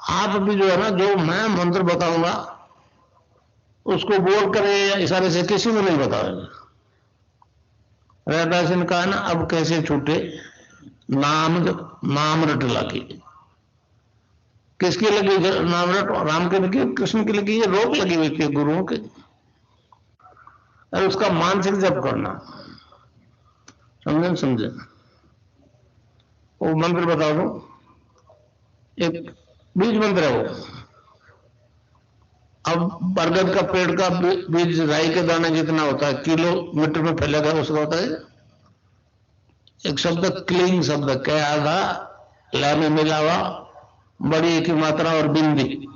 आप भी जो है ना, जो मैं मंत्र बताऊंगा उसको बोल कर या इशारे से किसी को नहीं बताओगे। रैदास ने कहा ना, अब कैसे छूटे नाम, नाम रट लगी। किसकी लगी नाम रट? राम की लगी, कृष्ण की लगी, ये रोक लगी हुई थी गुरुओं के। और उसका मानसिक जप करना, समझे समझे। वो मंत्र बता दो, एक बीज मंत्र है वो। अब बरगद का पेड़ का बीज राई के दाने जितना होता है, किलोमीटर में फैलेगा उसका होता है। एक शब्द क्लींग शब्द क्या आधा ला में मिला हुआ, बड़ी की मात्रा और बिंदी,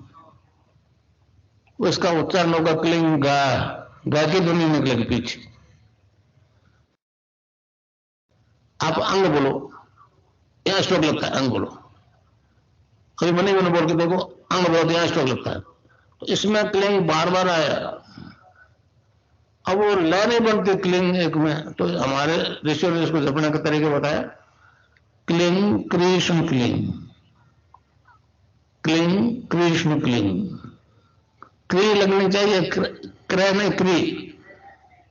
उसका उच्चारण होगा क्लींग गा, गा की ध्वनि निकलेगी पीछे। आप अंग बोलो, यहां स्ट्रोक लगता है, अंग बोलो। कभी मनी मैंने बोल के देखो, अंग बोलो, यहां स्ट्रोक लगता है। तो इसमें क्लिंग बार बार आया। अब वो लय नहीं बनती क्लिंग एक में, तो हमारे ऋषियों ने इसको जपने का तरीके बताया। Cling Krishna cling, cling Krishna cling. क्री लगनी चाहिए, क्रय नहीं क्री।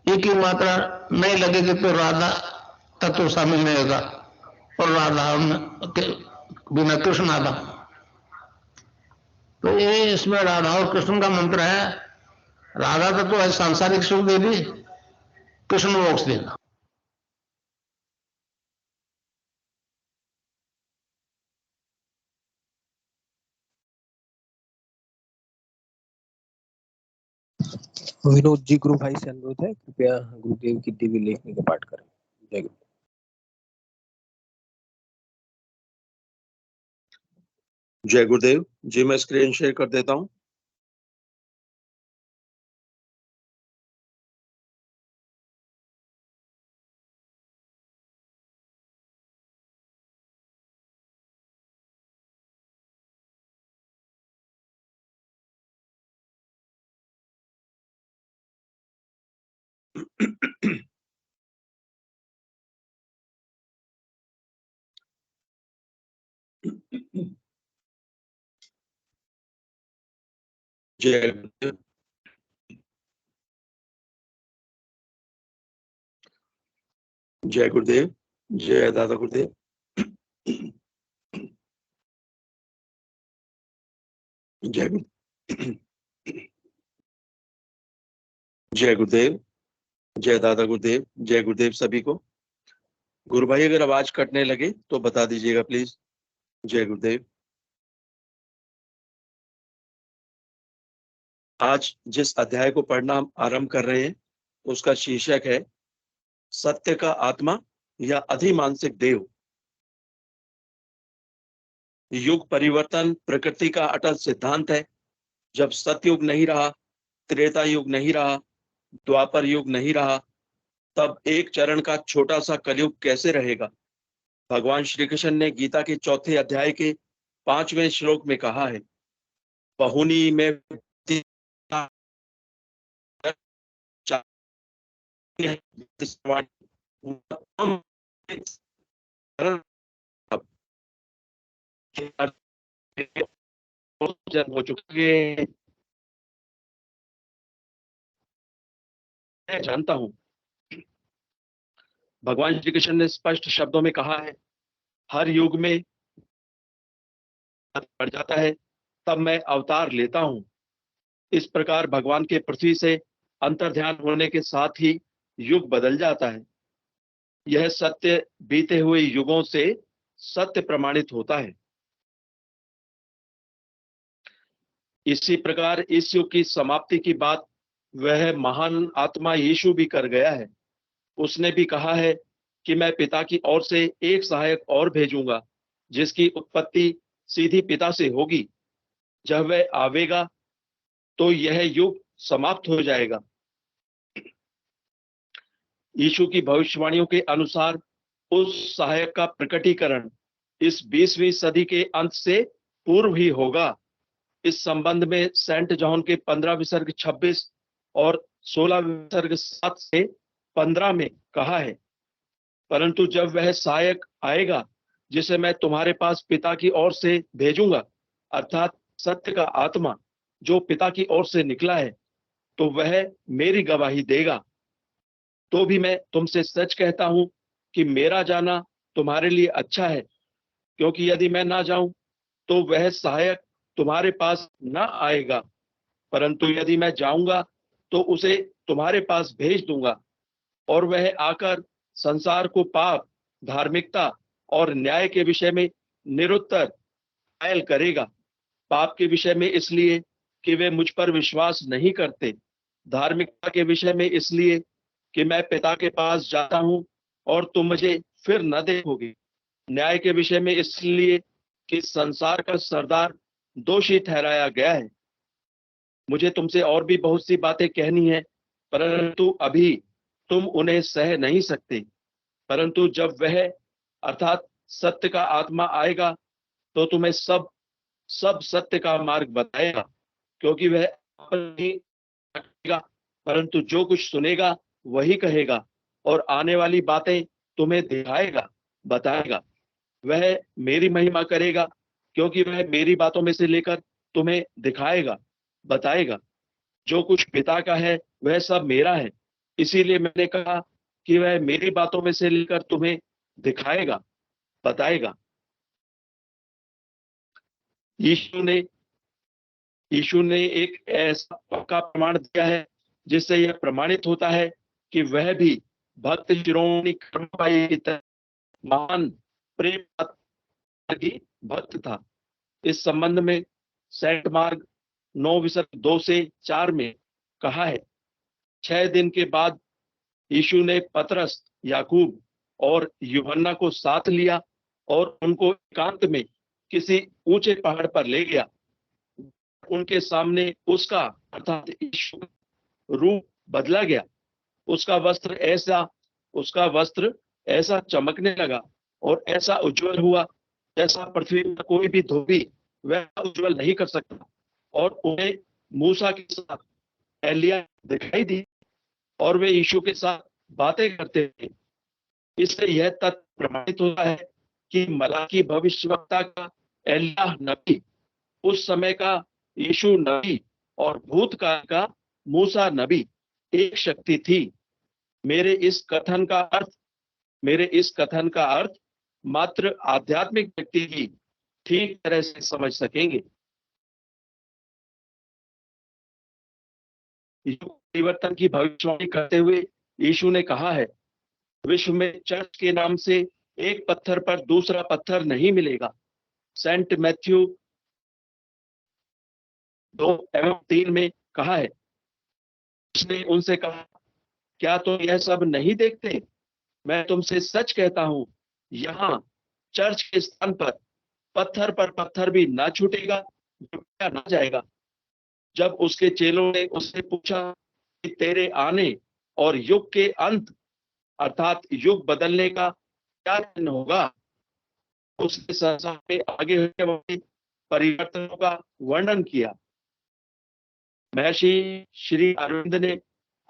एक ही मात्रा नहीं लगेगी तो राधा तत्व शामिल नहीं होगा, और राधा के बिना कृष्ण आधा। तो ये इसमें राधा और कृष्ण का मंत्र है। राधा तत्व है सांसारिक सुख दे दी, कृष्ण मोक्ष देगा। विनोद जी, गुरु भाई से अनुरोध है, कृपया गुरुदेव की दिव्य लेखनी का पाठ करें। जय गुरु। जय गुरुदेव जी। मैं स्क्रीन शेयर कर देता हूं। जय गुरुदेव। जय गुरुदेव। जय दादा गुरुदेव। जय गुरु। जय गुरुदेव। जय दादा गुरुदेव। जय गुरुदेव सभी को। गुरु भाई अगर आवाज कटने लगे तो बता दीजिएगा प्लीज। जय गुरुदेव। आज जिस अध्याय को पढ़ना हम आरंभ कर रहे हैं उसका शीर्षक है सत्य का आत्मा या अधिमानसिक देव। युग परिवर्तन प्रकृति का अटल सिद्धांत है। जब सतयुग नहीं रहा, त्रेता युग नहीं रहा, द्वापर युग नहीं रहा, तब एक चरण का छोटा सा कलयुग कैसे रहेगा? भगवान श्री कृष्ण ने गीता के 4थे अध्याय के 5वें श्लोक में कहा है, बहुनी में हो चुके मैं जानता हूं। भगवान श्री कृष्ण ने स्पष्ट शब्दों में कहा है, हर युग में पड़ जाता है तब मैं अवतार लेता हूं। इस प्रकार भगवान के पृथ्वी से अंतर्ध्यान होने के साथ ही युग बदल जाता है। यह सत्य बीते हुए युगों से सत्य प्रमाणित होता है। इसी प्रकार इस युग की समाप्ति की बात वह महान आत्मा यीशु भी कर गया है। उसने भी कहा है कि मैं पिता की ओर से एक सहायक और भेजूंगा जिसकी उत्पत्ति सीधी पिता से होगी। जब वह आवेगा तो यह युग समाप्त हो जाएगा। यीशु की भविष्यवाणियों के अनुसार उस सहायक का प्रकटीकरण इस 20वीं सदी के अंत से पूर्व ही होगा। इस संबंध में सेंट जॉन के 15 विसर्ग 26 और 16 विसर्ग 7 से 15 में कहा है, परंतु जब वह सहायक आएगा जिसे मैं तुम्हारे पास पिता की ओर से भेजूंगा, अर्थात सत्य का आत्मा जो पिता की ओर से निकला है, तो वह मेरी गवाही देगा। तो भी मैं तुमसे सच कहता हूं कि मेरा जाना तुम्हारे लिए अच्छा है, क्योंकि यदि मैं ना जाऊं तो वह सहायक तुम्हारे पास ना आएगा, परंतु यदि मैं जाऊंगा तो उसे तुम्हारे पास भेज दूंगा। और वह आकर संसार को पाप, धार्मिकता और न्याय के विषय में निरुत्तर घायल करेगा। पाप के विषय में इसलिए कि वे मुझ पर विश्वास नहीं करते, धार्मिकता के विषय में इसलिए कि मैं पिता के पास जाता हूं और तुम मुझे फिर न देखोगे, न्याय के विषय में इसलिए कि संसार का सरदार दोषी ठहराया गया है। मुझे तुमसे और भी बहुत सी बातें कहनी है, परंतु अभी तुम उन्हें सह नहीं सकते। परंतु जब वह अर्थात सत्य का आत्मा आएगा तो तुम्हें सब सब सत्य का मार्ग बताएगा, क्योंकि वह अपनी कहेगा, परंतु जो कुछ सुनेगा वही कहेगा, और आने वाली बातें तुम्हें दिखाएगा, बताएगा। वह मेरी महिमा करेगा, क्योंकि वह मेरी बातों में से लेकर तुम्हें दिखाएगा, बताएगा। जो कुछ पिता का है वह सब मेरा है, इसीलिए मैंने कहा कि वह मेरी बातों में से लेकर तुम्हें दिखाएगा, बताएगा। यीशु ने एक ऐसा पक्का प्रमाण दिया है जिससे यह प्रमाणित होता है कि वह भी भक्त शिरोमणि कर्मपाई की तरह महान प्रेम की भक्त था। इस संबंध में सेंट मार्क 9:2 से 4 में कहा है, 6 दिन के बाद यीशु ने पतरस, याकूब और यूहन्ना को साथ लिया और उनको एकांत में किसी ऊंचे पहाड़ पर ले गया। उनके सामने उसका अर्थात यीशु का रूप बदला गया। उसका वस्त्र ऐसा चमकने लगा और ऐसा उज्जवल हुआ जैसा पृथ्वी पर कोई भी धोबी वह उज्जवल नहीं कर सकता। और उन्हें मूसा के साथ एलिया दिखाई दी और वे यीशु के साथ बातें करते थे। इससे यह तथ्य प्रमाणित होता है कि मलाकी भविष्यवक्ता का एलिया नबी, उस समय का यीशु नबी और भूतकाल का मूसा नबी एक शक्ति थी। मेरे इस कथन का अर्थ मात्र आध्यात्मिक व्यक्ति ही ठीक तरह से समझ सकेंगे। युग परिवर्तन की भविष्यवाणी करते हुए यीशु ने कहा है, विश्व में चर्च के नाम से एक पत्थर पर दूसरा पत्थर नहीं मिलेगा। सेंट मैथ्यू 2:3 में कहा है, उसने उनसे कहा, क्या तुम यह सब नहीं देखते? मैं तुमसे सच कहता हूं, यहाँ चर्च के स्थान पर पत्थर भी ना छूटेगा जो ना जाएगा। जब उसके चेलों ने उससे पूछा कि तेरे आने और युग के अंत अर्थात युग बदलने का क्या चिन्ह होगा, उसने संसार में आगे होने वाले परिवर्तनों का वर्णन किया। महर्षि श्री अरविंद ने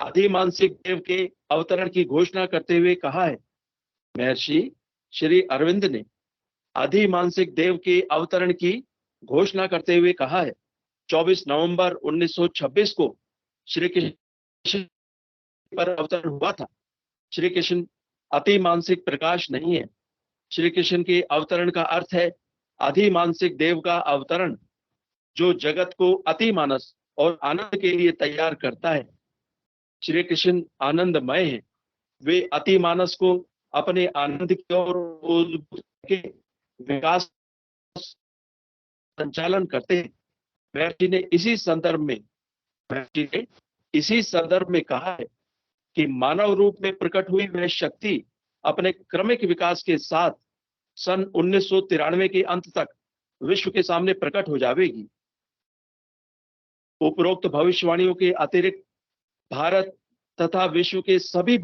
अधिमानसिक देव के अवतरण की घोषणा करते हुए कहा है, महर्षि श्री अरविंद ने अधिमानसिक देव के अवतरण की घोषणा करते हुए कहा है, 24 नवंबर 1926 को श्री कृष्ण पर अवतरण हुआ था। श्री कृष्ण अति मानसिक प्रकाश नहीं है। श्री कृष्ण के अवतरण का अर्थ है अधिमानसिक देव का अवतरण, जो जगत को अति मानस और आनंद के लिए तैयार करता है। श्री कृष्ण आनंदमय है। वे अति मानस को अपने आनंद की ओर के विकास संचालन करते हैं। महर्षि ने इसी संदर्भ में कहा है कि मानव रूप में प्रकट हुई वह शक्ति अपने क्रमिक विकास के साथ सन 1993 के अंत तक विश्व के सामने प्रकट हो जाएगी। उपरोक्त भविष्यवाणियों के अतिरिक्त भारत तथा विश्व के सभी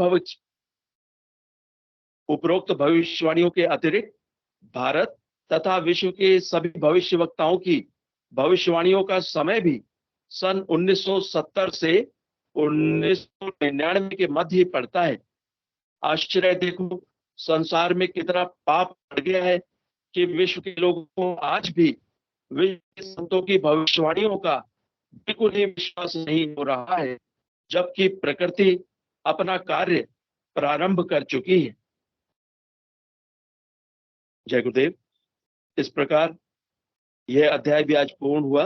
भविष्यवक्ताओं की भविष्यवाणियों का समय भी सन 1970 से 1999 के मध्य पड़ता है। आश्चर्य देखो, संसार में कितना पाप बढ़ गया है कि विश्व के लोगों को आज भी वे संतों की भविष्यवाणियों का बिल्कुल ही विश्वास नहीं हो रहा है, जबकि प्रकृति अपना कार्य प्रारंभ कर चुकी है। जय गुरुदेव। इस प्रकार यह अध्याय भी आज पूर्ण हुआ।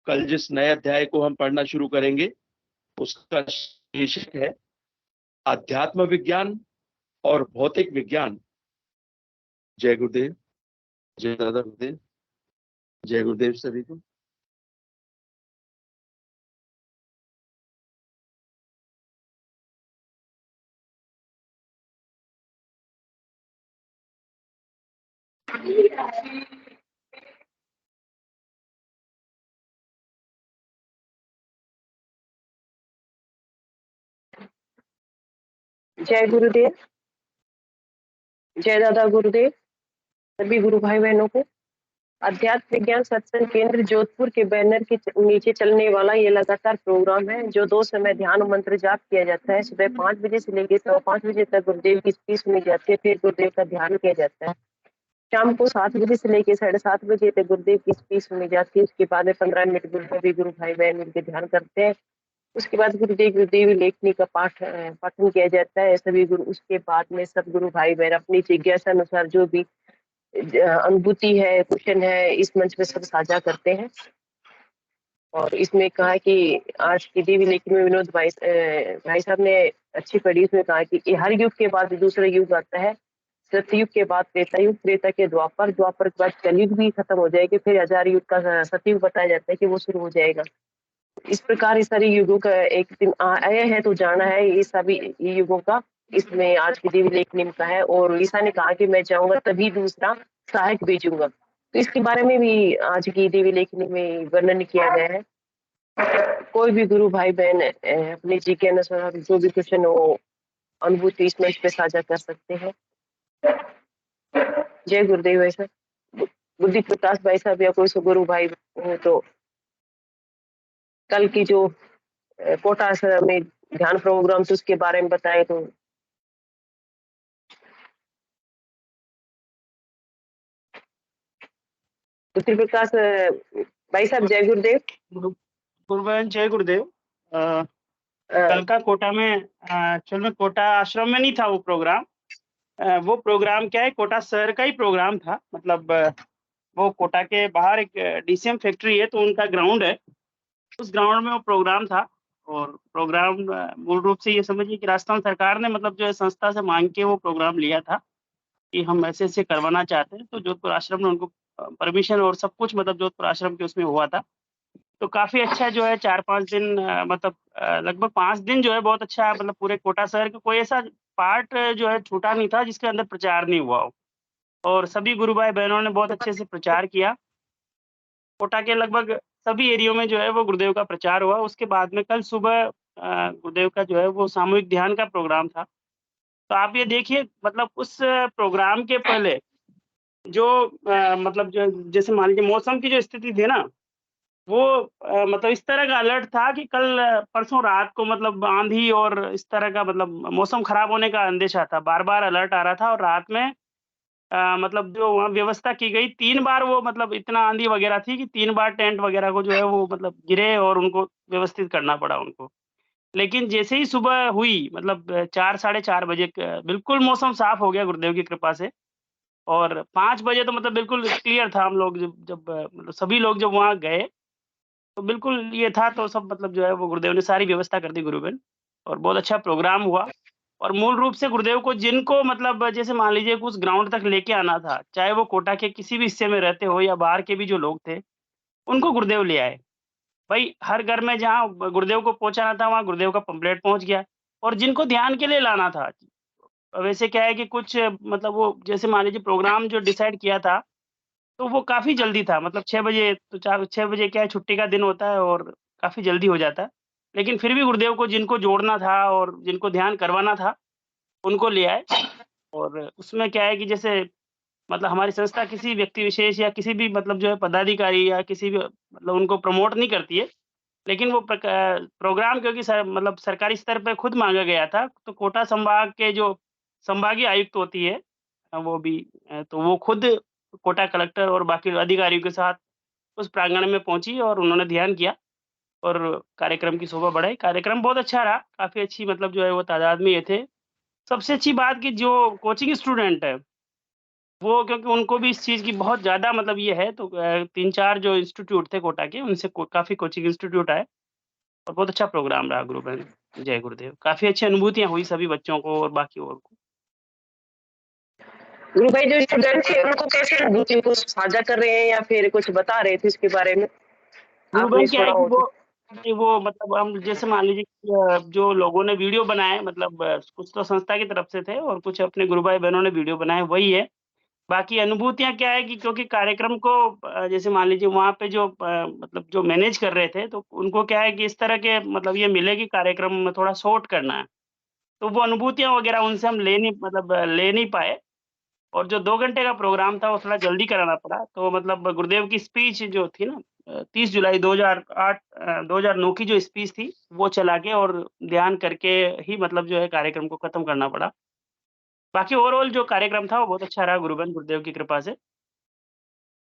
कल जिस नए अध्याय को हम पढ़ना शुरू करेंगे उसका शीर्षक है अध्यात्म विज्ञान और भौतिक विज्ञान। जय गुरुदेव। जय दादा गुरुदेव। जय गुरुदेव सभी को। जय गुरुदेव। जय दादा गुरुदेव। सभी गुरु भाई बहनों को अध्यात्म विज्ञान सत्संग केंद्र जोधपुर के बैनर के नीचे चलने वाला ये लगातार प्रोग्राम है जो 2 समय ध्यान मंत्र जाप किया जाता है। सुबह 5 बजे से लेकर 5:15 बजे तक गुरुदेव की स्पीच सुनी जाती है, फिर गुरुदेव का ध्यान किया जाता है। शाम को 7 बजे से लेकर 7:30 बजे तक गुरुदेव की स्पीच सुनी जाती है। उसके बाद में 15 मिनट सभी गुरु भाई बहन मिलकर ध्यान करते हैं। उसके बाद गुरुदेव लेखनी का पाठन किया जाता है सभी गुरु। उसके बाद में सब गुरु भाई बहन अपनी जिज्ञासा अनुसार जो भी अनुभूति है, क्वेश्चन है, इस मंच पे सब साझा करते हैं। और इसमें कहा कि आज की देवी लेखनी में विनोद भाई साहब ने अच्छी पढ़ी। उसमें कहा कि हर युग के बाद दूसरा युग आता है। सतयुग के बाद त्रेता युग, त्रेता के द्वापर, द्वापर के बाद कलयुग भी खत्म हो जाएगी, फिर 1000 युग का सतयुग बताया जाता है कि वो शुरू हो जाएगा। इस प्रकार इस सारे युगों का एक दिन आया है तो जाना है ये सभी युगों का। इसमें आज की देवी लेखनी का है और ईसा ने कहा कि मैं जाऊंगा तभी दूसरा सहायक भेजूंगा। तो इसके बारे में भी आज की देवी लेखनी में वर्णन किया गया है। कोई भी गुरु भाई बहन अपनी जी के अनुसार जो भी क्वेश्चन हो अनुभूति इस मंच पे साझा कर सकते हैं। जय गुरुदेव। वैसे बुद्धि प्रकाश भाई साहब या कोई सो गुरु भाई हो तो कल की जो कोटा में ध्यान प्रोग्राम से उसके बारे में बताए तो। बुद्धि प्रकाश भाई साहब जय गुरुदेव। गुरुबहन जय गुरुदेव। कल का कोटा में एक्चुअल में कोटा आश्रम में नहीं था वो प्रोग्राम। वो प्रोग्राम क्या है, कोटा शहर का ही प्रोग्राम था। मतलब वो कोटा के बाहर एक डीसीएम फैक्ट्री है तो उनका ग्राउंड है, उस ग्राउंड में वो प्रोग्राम था। और प्रोग्राम मूल रूप से ये समझिए कि राजस्थान सरकार ने मतलब जो है संस्था से मांग के वो प्रोग्राम लिया था कि हम ऐसे ऐसे करवाना चाहते हैं। तो जोधपुर आश्रम ने उनको परमिशन और सब कुछ मतलब जोधपुर आश्रम के उसमें हुआ था। तो काफी अच्छा जो है 4-5 दिन मतलब लगभग 5 दिन जो है बहुत अच्छा, मतलब पूरे कोटा शहर का कोई ऐसा पार्ट जो है छूटा नहीं था जिसके अंदर प्रचार नहीं हुआ हो। और सभी गुरु भाई बहनों ने बहुत अच्छे से प्रचार किया। कोटा के लगभग सभी एरियो में जो है वो गुरुदेव का प्रचार हुआ। उसके बाद में कल सुबह गुरुदेव का जो है वो सामूहिक ध्यान का प्रोग्राम था। तो आप ये देखिए मतलब उस प्रोग्राम के पहले जो मतलब जो जैसे मान लीजिए मौसम की जो स्थिति थी ना, वो मतलब इस तरह का अलर्ट था कि कल परसों रात को मतलब आंधी और इस तरह का मतलब मौसम खराब होने का अंदेशा था। बार-बार अलर्ट आ रहा था और रात में मतलब जो वहाँ व्यवस्था की गई 3 बार, वो मतलब इतना आंधी वगैरह थी कि 3 बार टेंट वगैरह को जो है वो मतलब गिरे और उनको व्यवस्थित करना पड़ा उनको। लेकिन जैसे ही सुबह हुई मतलब 4 साढ़े 4 बजे बिल्कुल मौसम साफ हो गया गुरुदेव की कृपा से। और 5 बजे तो मतलब बिल्कुल क्लियर था। हम लोग जब जब मतलब सभी लोग जब वहाँ गए तो बिल्कुल ये था। तो सब मतलब जो है वो गुरुदेव ने सारी व्यवस्था कर दी गुरुबेन, और बहुत अच्छा प्रोग्राम हुआ। और मूल रूप से गुरुदेव को जिनको मतलब जैसे मान लीजिए कि उस ग्राउंड तक लेके आना था, चाहे वो कोटा के किसी भी हिस्से में रहते हो या बाहर के भी जो लोग थे, उनको गुरुदेव ले आए। भाई हर घर में जहाँ गुरुदेव को पहुँचाना था वहाँ गुरुदेव का पंपलेट पहुँच गया। और जिनको ध्यान के लिए लाना था, वैसे क्या है कि कुछ मतलब वो जैसे मान लीजिए प्रोग्राम जो डिसाइड किया था तो वो काफ़ी जल्दी था। मतलब 6 बजे, तो 6 बजे क्या है छुट्टी का दिन होता है और काफ़ी जल्दी हो जाता है। लेकिन फिर भी गुरुदेव को जिनको जोड़ना था और जिनको ध्यान करवाना था, उनको ले आए। और उसमें क्या है कि जैसे मतलब हमारी संस्था किसी व्यक्ति विशेष या किसी भी मतलब जो है पदाधिकारी या किसी भी मतलब उनको प्रमोट नहीं करती है। लेकिन वो प्रोग्राम क्योंकि मतलब सरकारी स्तर पे खुद माँगा गया था, तो कोटा संभाग के जो संभागीय आयुक्त होती है वो भी तो वो खुद कोटा कलेक्टर और बाकी अधिकारियों के साथ उस प्रांगण में पहुंची और उन्होंने ध्यान किया और कार्यक्रम की शोभा बढ़ाई। कार्यक्रम बहुत अच्छा रहा, काफ़ी अच्छी मतलब जो है वो तादाद में ये थे। सबसे अच्छी बात कि जो कोचिंग स्टूडेंट है, वो क्योंकि उनको भी इस चीज़ की बहुत ज़्यादा मतलब ये है, तो 3-4 जो इंस्टीट्यूट थे कोटा के, उनसे काफ़ी कोचिंग इंस्टीट्यूट आए और बहुत अच्छा प्रोग्राम रहा गुरु बहन। जय गुरुदेव। काफ़ी अच्छी अनुभूतियाँ हुई सभी बच्चों को और बाकी और को। गुरु भाई जो स्टूडेंट थे उनको कैसे अनुभूति को साझा कर रहे हैं या फिर कुछ बता रहे थे इसके बारे में? गुरु आपने बहन क्या सुना है कि हो तो। वो मतलब हम जैसे मान लीजिए कि जो लोगों ने वीडियो बनाए मतलब कुछ तो संस्था की तरफ से थे और कुछ अपने गुरु भाई बहनों ने वीडियो बनाए, वही है। बाकी अनुभूतियाँ क्या है कि क्योंकि कार्यक्रम को जैसे मान लीजिए वहाँ पे जो मतलब जो मैनेज कर रहे थे, तो उनको क्या है कि इस तरह के मतलब ये मिले कि कार्यक्रम में थोड़ा शॉर्ट करना है। तो वो अनुभूतियाँ वगैरह उनसे हम ले नहीं पाए और जो 2 घंटे का प्रोग्राम था, वो थोड़ा जल्दी कराना पड़ा। तो मतलब गुरुदेव की स्पीच जो थी ना 30 जुलाई 2009 की जो स्पीच थी, वो चला के और ध्यान करके ही मतलब जो है कार्यक्रम को खत्म करना पड़ा। बाकी ओवरऑल जो कार्यक्रम था, वो बहुत अच्छा रहा गुरुबंद गुरुदेव की कृपा से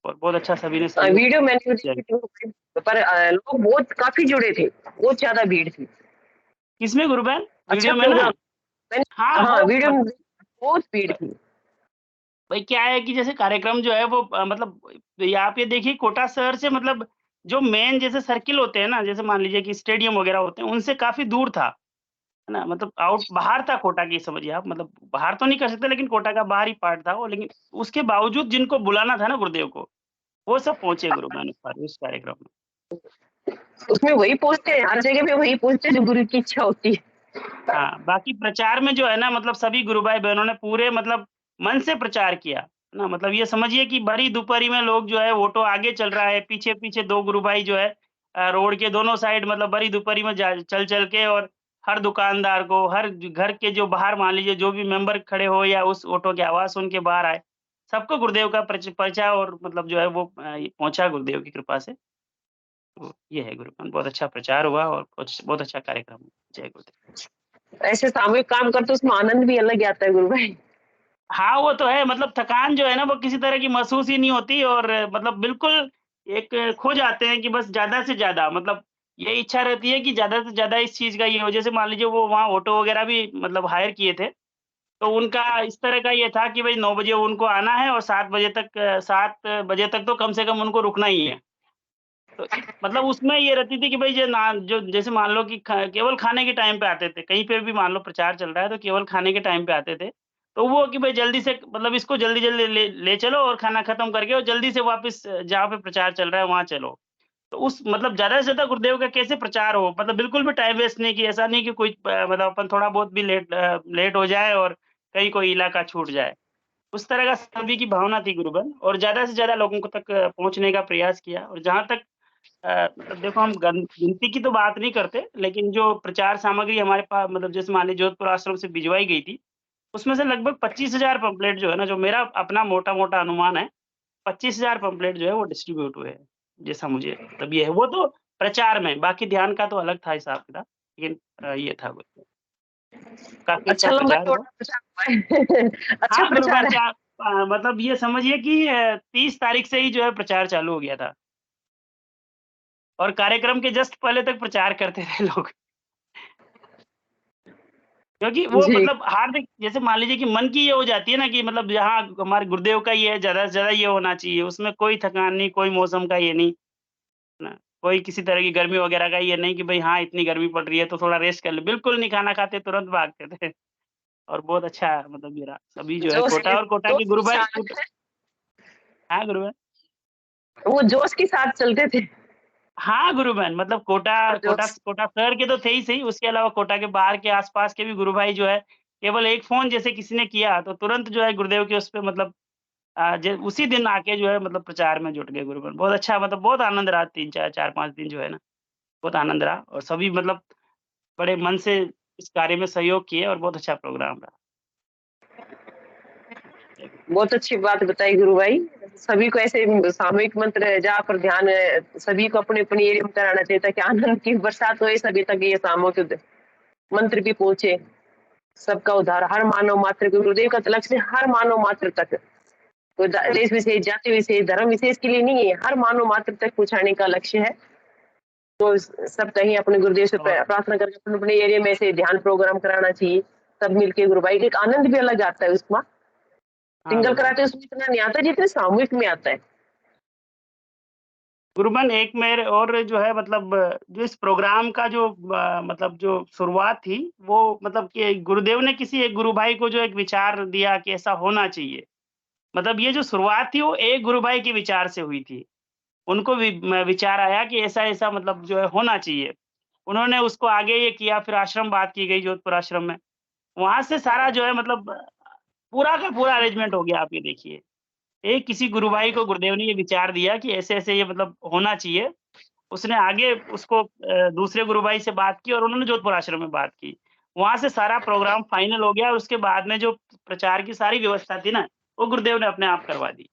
और बहुत अच्छा सभी ने सहयोग वीडियो मैंने किया। देखी थी, पर लोग बहुत काफी जुड़े थे, बहुत ज्यादा भीड़ थी। किसमें गुरुबहन? अच्छा वीडियो में ना? प्रोग्राम मैंने, हाँ, हाँ वो वीडियो में मतलब बहुत भीड़ थी। भाई क्या है कि जैसे कार्यक्रम जो है वो मतलब आप ये देखिए कोटा शहर से मतलब जो मेन जैसे सर्किल होते हैं ना, जैसे मान लीजिए कि स्टेडियम वगैरह होते हैं, उनसे काफ़ी दूर था, है ना? मतलब बाहर था कोटा की समझिए आप, मतलब बाहर तो नहीं कर सकते लेकिन कोटा का बाहरी पार्ट था वो, लेकिन उसके बावजूद जिनको बुलाना था ना गुरुदेव को, वो सब पहुँचे गुरुद्वारा पर उस कार्यक्रम में। उसमें वही पूछते हैं, हर जगह पे वही पूछते हैं जो गुरु की इच्छा होती है। हाँ, बाकी प्रचार में जो है ना मतलब सभी गुरु भाई बहनों ने पूरे मतलब मन से प्रचार किया, है ना? मतलब ये समझिए कि भरी दोपहरी में लोग जो है ऑटो आगे चल रहा है, पीछे-पीछे 2 गुरु भाई जो है रोड के दोनों साइड मतलब भरी दोपहरी में जा चल-चल के और हर दुकानदार को, हर घर के जो बाहर मान लीजिए जो भी मेंबर खड़े हो या उस ऑटो की आवाज़ सुन के बाहर आए, सबको गुरुदेव का परिचय और मतलब जो है वो पहुँचा गुरुदेव की कृपा से। तो ये है गुरुकुल, बहुत अच्छा प्रचार हुआ और कुछ बहुत अच्छा कार्यक्रम हुआ। जय गुरुदेव। ऐसे सामूहिक काम करते तो उसमें आनंद भी अलग ही आता है गुरु भाई। हाँ, वो तो है मतलब थकान जो है ना वो किसी तरह की महसूस ही नहीं होती और मतलब बिल्कुल एक खो जाते हैं कि बस ज़्यादा से ज़्यादा मतलब ये इच्छा रहती है कि ज़्यादा से ज़्यादा इस चीज़ का ये हो। जैसे मान लीजिए वो वहाँ ऑटो वगैरह भी मतलब हायर किए थे, तो उनका इस तरह का ये था कि भई 9 बजे उनको आना है और 7 बजे तक तो कम से कम उनको रुकना ही है। तो मतलब उसमें ये रहती थी कि भई जो जैसे मान लो कि केवल खाने के टाइम पे आते थे, कहीं पे भी मान लो प्रचार चल रहा है तो केवल खाने के टाइम पे आते थे। तो वो कि भई जल्दी से मतलब इसको जल्दी-जल्दी ले चलो और खाना खत्म करके और जल्दी से वापस जहाँ पे प्रचार चल रहा है वहाँ चलो। तो उस मतलब ज़्यादा से ज़्यादा गुरुदेव का कैसे प्रचार हो, मतलब बिल्कुल भी टाइम वेस्ट नहीं किया, ऐसा नहीं कि कोई मतलब अपन थोड़ा बहुत भी लेट हो जाए और कहीं कोई इलाका छूट जाए। उस तरह का सभी की भावना थी गुरुबन और ज़्यादा से ज़्यादा लोगों को तक पहुँचने का प्रयास किया और जहाँ तक मतलब देखो हम गिनती की तो बात नहीं करते, लेकिन जो प्रचार सामग्री हमारे पास मतलब जैसे मान लीजिए जोधपुर आश्रम से भिजवाई गई थी, उसमें से लगभग 25,000 पंपलेट जो है ना, जो मेरा अपना मोटा-मोटा अनुमान है, 25,000 पंपलेट जो है वो डिस्ट्रीब्यूट हुए हैं, जैसा मुझे मतलब ये है। वो तो प्रचार में, बाकी ध्यान का तो अलग था हिसाब-किताब, लेकिन ये था वो। काफ़ी अच्छा अच्छा लंबा प्रचार हुआ। चौड़ा प्रचार हुआ है। अच्छा हाँ, प्रचार गुरुवार है। मतलब ये समझिए कि 30 तारीख से ही जो है प्रचार चालू हो गया था। और कार्यक्रम के जस्ट पहले तक प्रचार करते थे लोग। क्योंकि वो जी। मतलब हार्दिक जैसे मान लीजिए कि मन की ये हो जाती है ना कि मतलब यहाँ हमारे गुरुदेव का ये है, ज़्यादा से ज़्यादा ये होना चाहिए। उसमें कोई थकान नहीं, कोई मौसम का ये नहीं, है ना? कोई किसी तरह की गर्मी वगैरह का ये नहीं कि भई हाँ, इतनी गर्मी पड़ रही है तो थोड़ा रेस्ट कर ले। बिल्कुल नहीं, खाना खाते तुरंत भागते थे और बहुत अच्छा मतलब मेरा सभी जो है कोटा और कोटा के जोश गुरु के भाई साथ हाँ, गुरु भाई। वो जोश के साथ चलते थे। हाँ, गुरुबहन मतलब और कोटा जोश कोटा शहर के तो थे ही सही, उसके अलावा कोटा के बाहर के आस-पास के भी गुरु भाई जो है, केवल एक फ़ोन जैसे किसी ने किया तो तुरंत जो है गुरुदेव के उस पे मतलब ज उसी दिन आके जो है मतलब प्रचार में जुट गए गुरुबहन। बहुत अच्छा मतलब बहुत आनंद रहा 3-4 4-5 दिन जो है ना, बहुत आनंद रहा और सभी मतलब बड़े मन से इस कार्य में सहयोग किए और बहुत अच्छा प्रोग्राम रहा। बहुत अच्छी बात बताई गुरु भाई। सभी को ऐसे सामूहिक मंत्र जहाँ पर ध्यान सभी को अपने-अपने एरिया में कराना चाहिए ताकि आनंद की बरसात होए सभी तक ये सामूहिक मंत्र भी पहुँचे। सबका उद्धार हर मानव मात्र को गुरुदेव का लक्ष्य हर मानव मात्र तक कोई देश विशेष, जाति विशेष, धर्म विशेष के लिए नहीं है, हर मानव मात्र तक पहुंचाने का लक्ष्य है। तो सब कहीं अपने गुरुदेव से प्रार्थना करके अपने अपने एरिया में से ध्यान प्रोग्राम कराना चाहिए, सब मिलके गुरु भाई। एक आनंद भी अलग आता है उसमें, सिंगल कराते उसमें इतना नहीं आता जितने सामूहिक में आता है। गुरुबन, एक मेरे और जो है मतलब जो इस प्रोग्राम का जो मतलब जो शुरुआत थी वो मतलब कि गुरुदेव ने किसी एक गुरु भाई को जो एक विचार दिया कि ऐसा होना चाहिए। मतलब ये जो शुरुआत थी वो एक गुरु भाई के विचार से हुई थी। उनको विचार आया कि ऐसा-ऐसा मतलब जो है होना चाहिए। उन्होंने उसको आगे ये किया, फिर आश्रम बात की गई जोधपुर आश्रम में। वहाँ से सारा जो है मतलब पूरा का पूरा अरेंजमेंट हो गया, आप ये देखिए। एक किसी गुरु भाई को गुरुदेव ने ये विचार दिया कि ऐसे-ऐसे ये मतलब होना चाहिए। उसने आगे उसको दूसरे गुरु भाई से बात की और उन्होंने जोधपुर आश्रम में बात की। वहाँ से सारा प्रोग्राम फाइनल हो गया और उसके बाद में जो प्रचार की सारी व्यवस्था थी ना, वो गुरुदेव ने अपने आप करवा दी।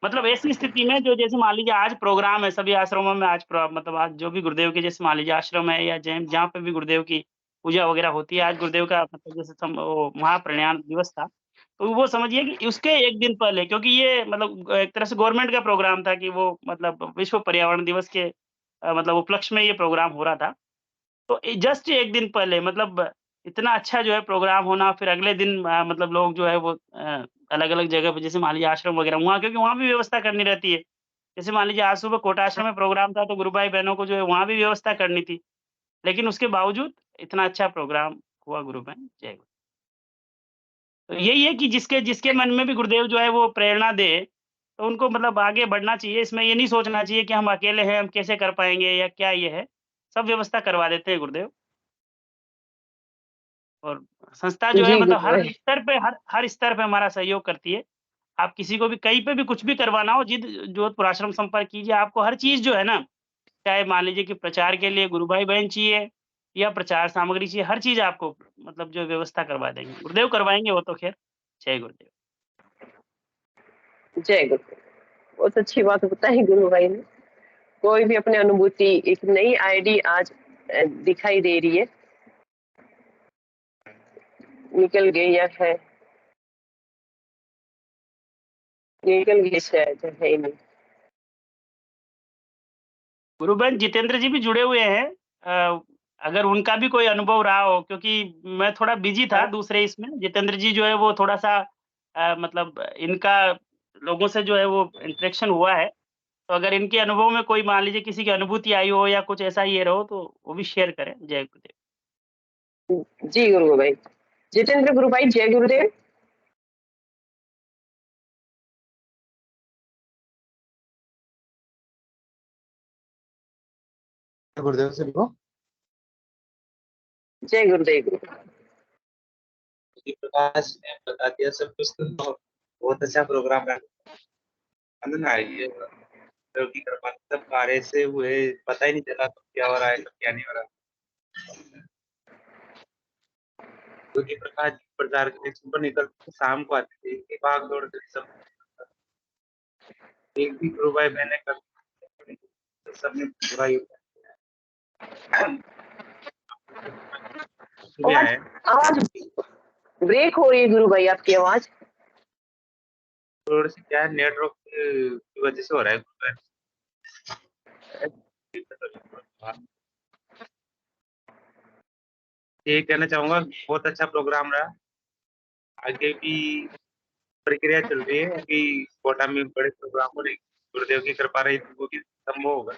मतलब ऐसी स्थिति में जो जैसे मान लीजिए आज प्रोग्राम है सभी आश्रमों में, आज मतलब आज जो भी गुरुदेव के जैसे मान लीजिए आश्रम है या जहाँ पे भी गुरुदेव की पूजा वगैरह होती है, आज गुरुदेव का मतलब जैसे वो महाप्रयाण दिवस था, तो वो समझिए कि उसके 1 दिन पहले, क्योंकि ये मतलब एक तरह से गवर्नमेंट का प्रोग्राम था कि वो मतलब विश्व पर्यावरण दिवस के मतलब उपलक्ष्य में ये प्रोग्राम हो रहा था। तो जस्ट 1 दिन पहले मतलब इतना अच्छा जो है प्रोग्राम होना, फिर अगले दिन मतलब लोग जो है वो अलग-अलग जगह पे जैसे मान लीजिए आश्रम वगैरह वहाँ, क्योंकि वहाँ भी व्यवस्था करनी रहती है। जैसे मान लीजिए आज सुबह कोटा आश्रम में प्रोग्राम था, तो गुरु भाई-बहनों को जो है वहाँ भी व्यवस्था करनी थी। लेकिन उसके बावजूद इतना अच्छा प्रोग्राम हुआ गुरु बहन, जय गुरु। तो यही है कि जिसके जिसके मन में भी गुरुदेव जो है वो प्रेरणा दे, तो उनको मतलब आगे बढ़ना चाहिए। इसमें ये नहीं सोचना चाहिए कि हम अकेले हैं, हम कैसे कर पाएँगे या क्या ये है। सब व्यवस्था करवा देते हैं गुरुदेव। और संस्था जो है जी मतलब गुरु हर भाई। स्तर पे हर स्तर पे हमारा सहयोग करती है। आप किसी को भी कहीं पे भी कुछ भी करवाना हो, जोधपुर आश्रम संपर्क कीजिए। आपको हर चीज़ जो है ना, चाहे मान लीजिए कि प्रचार के लिए गुरु भाई-बहन चाहिए या प्रचार सामग्री चाहिए, हर चीज़ आपको मतलब जो व्यवस्था करवा देंगे। गुरुदेव करवाएँगे वो तो ख़ैर। जय गुरुदेव। जय गुरु। बहुत अच्छी बात बताई गुरु भाई ने। कोई भी अपनी अनुभूति, एक नई आईडी आज दिखाई दे रही है, निकल गई या है, निकल गई शायद, है ही नहीं। गुरु बहन जितेंद्र जी भी जुड़े हुए हैं। अगर उनका भी कोई अनुभव रहा हो, क्योंकि मैं थोड़ा बिज़ी था दूसरे इसमें। जितेंद्र जी जो है वो थोड़ा-सा मतलब इनका लोगों से जो है वो इंटरेक्शन हुआ है। तो अगर इनके अनुभव में कोई मान लीजिए किसी की अनुभूति आई हो या कुछ ऐसा ये रहो, तो वो भी शेयर करें। जय गुरुदेव। जी गुरु भाई। जितेंद्र गुरु भाई, जय गुरुदेव। गुरुदेव से बोलो। जय गुरुदेव। प्रकाश ने बता दिया सब कुछ, तो बहुत अच्छा प्रोग्राम रहा ना। ये गुरुदेव की कृपा से सब कार्य से हुए, पता ही नहीं चला कब क्या हो रहा है, कब क्या नहीं हो रहा। क्योंकि प्रकाश जी प्रचार के लिए सुबह निकल शाम को आते थे, एक भाग दौड़ कर सब एक भी गुरु भाई बहने कर तो सबने पूरा ही आवाज है। आवाज ब्रेक हो रही है गुरु भाई, आपकी आवाज। थोड़ी सी क्या है, नेटवर्क की वजह से हो रहा है। ये कहना चाहूंगा, बहुत अच्छा प्रोग्राम रहा। आगे भी प्रक्रिया चल रही है कि कोटा में बड़े प्रोग्राम हो रहे, गुरुदेव की कृपा रही तो वो भी संभव होगा।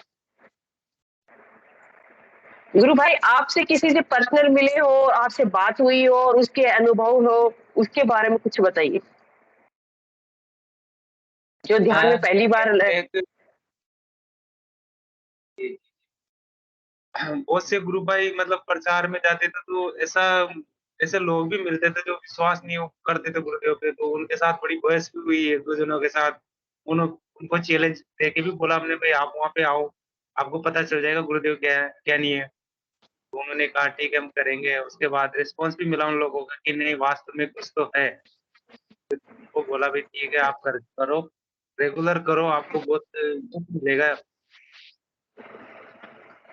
गुरु भाई, आपसे किसी से पर्सनल मिले हो, आपसे बात हुई हो और उसके अनुभव हो, उसके बारे में कुछ बताइए, जो ध्यान में पहली बार बहुत से गुरु भाई मतलब प्रचार में जाते थे, तो ऐसे लोग भी मिलते थे जो विश्वास नहीं करते थे गुरुदेव पे, तो उनके साथ बड़ी बहस भी हुई एक दो जनों के साथ। उनको चैलेंज देके भी बोला हमने, भाई आप वहाँ पे आओ, आपको पता चल जाएगा गुरुदेव क्या है क्या नहीं है। तो उन्होंने कहा ठीक है हम करेंगे। उसके बाद रिस्पॉन्स भी मिला उन लोगों का कि नहीं वास्तव में कुछ तो है। उनको बोला भाई ठीक है आप करो, रेगुलर करो, आपको बहुत कुछ मिलेगा।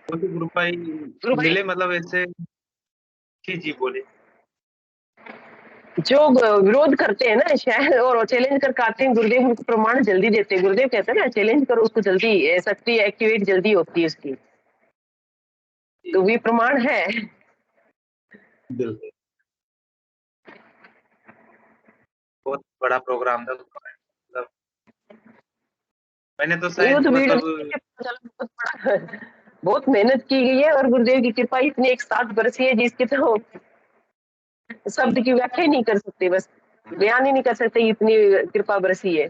तो गुरु भाई गुरु भाई मिले मतलब ऐसे। जी जी बोले। जो विरोध करते हैं ना शायद और चैलेंज करके आते हैं, गुरुदेव उनको प्रमाण जल्दी देते हैं। गुरुदेव कहते हैं ना चैलेंज करो उसको जल्दी, शक्ति एक्टिवेट जल्दी होती है उसकी, तो भी प्रमाण है। बिल्कुल, बहुत बड़ा प्रोग्राम था, मतलब मैंने तो नहीं वो शायद तो वीडियो मतलब बहुत बड़ा, बहुत मेहनत की गई है और गुरुदेव की कृपा इतनी एक साथ बरसी है जिसकी तो शब्द की व्याख्या ही नहीं कर सकते, बस बयान ही नहीं कर सकते, इतनी कृपा बरसी है।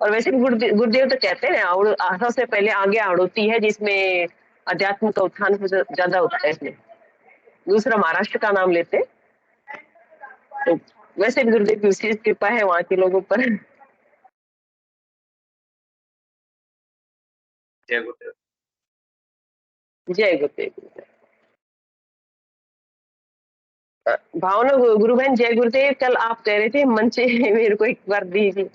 और वैसे भी गुरुदेव तो कहते हैं आस्था से पहले आगे आड़ होती है, जिसमें अध्यात्म का उत्थान ज्यादा होता है इसमें। दूसरा महाराष्ट्र का नाम लेते हैं, तो वैसे भी गुरुदेव की विशेष कृपा है वहाँ के लोगों पर। जय गुरुदेव। जय गुरुदेव। भावना गुरु बहन जय गुरुदेव, कल आप कह रहे थे मंच मेरे को एक बार दीजिए,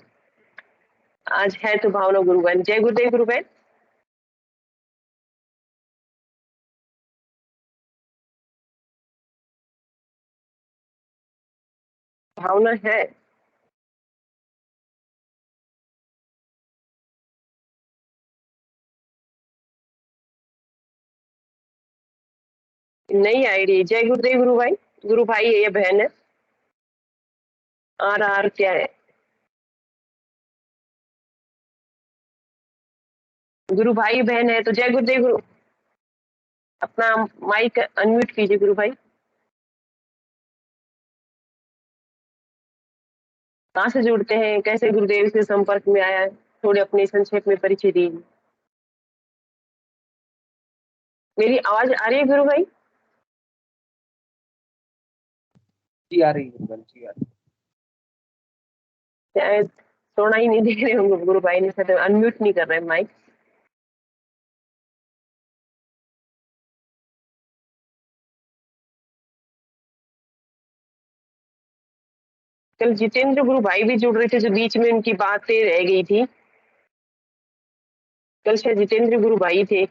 आज है तो भावना गुरु बहन जय गुरुदेव। गुरु बहन भावना है, नहीं आई रही। जय गुरुदेव गुरु भाई, गुरु भाई है या बहन है? आर क्या है? गुरु भाई बहन है तो जय गुरुदेव गुरु, अपना माइक अनम्यूट कीजिए गुरु भाई। कहाँ से जुड़ते हैं, कैसे गुरुदेव से संपर्क में आया है, थोड़े अपने संक्षेप में परिचय दीजिए। मेरी आवाज आ रही है गुरु भाई? जी आ रही है गुरुबहन जी, आ रही शायद सुना ही नहीं दे रहे होंगे गुरु भाई ने, शायद अनम्यूट नहीं कर रहे माइक। कल जितेंद्र गुरु भाई भी जुड़ रहे थे, जो बीच में उनकी बातें रह गई थी। कल शायद जितेंद्र गुरु भाई थे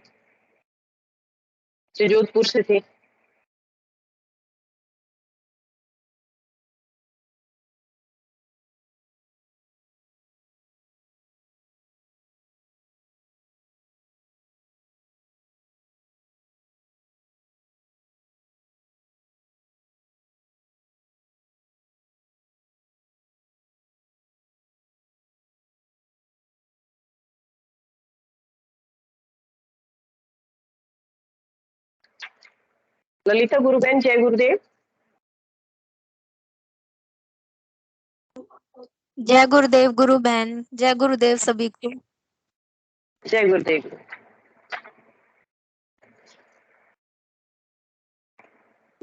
जो जोधपुर से थे। ललिता गुरु बहन जय गुरुदेव। जय गुरुदेव गुरु बहन, जय गुरुदेव सभी को। जय गुरुदेव।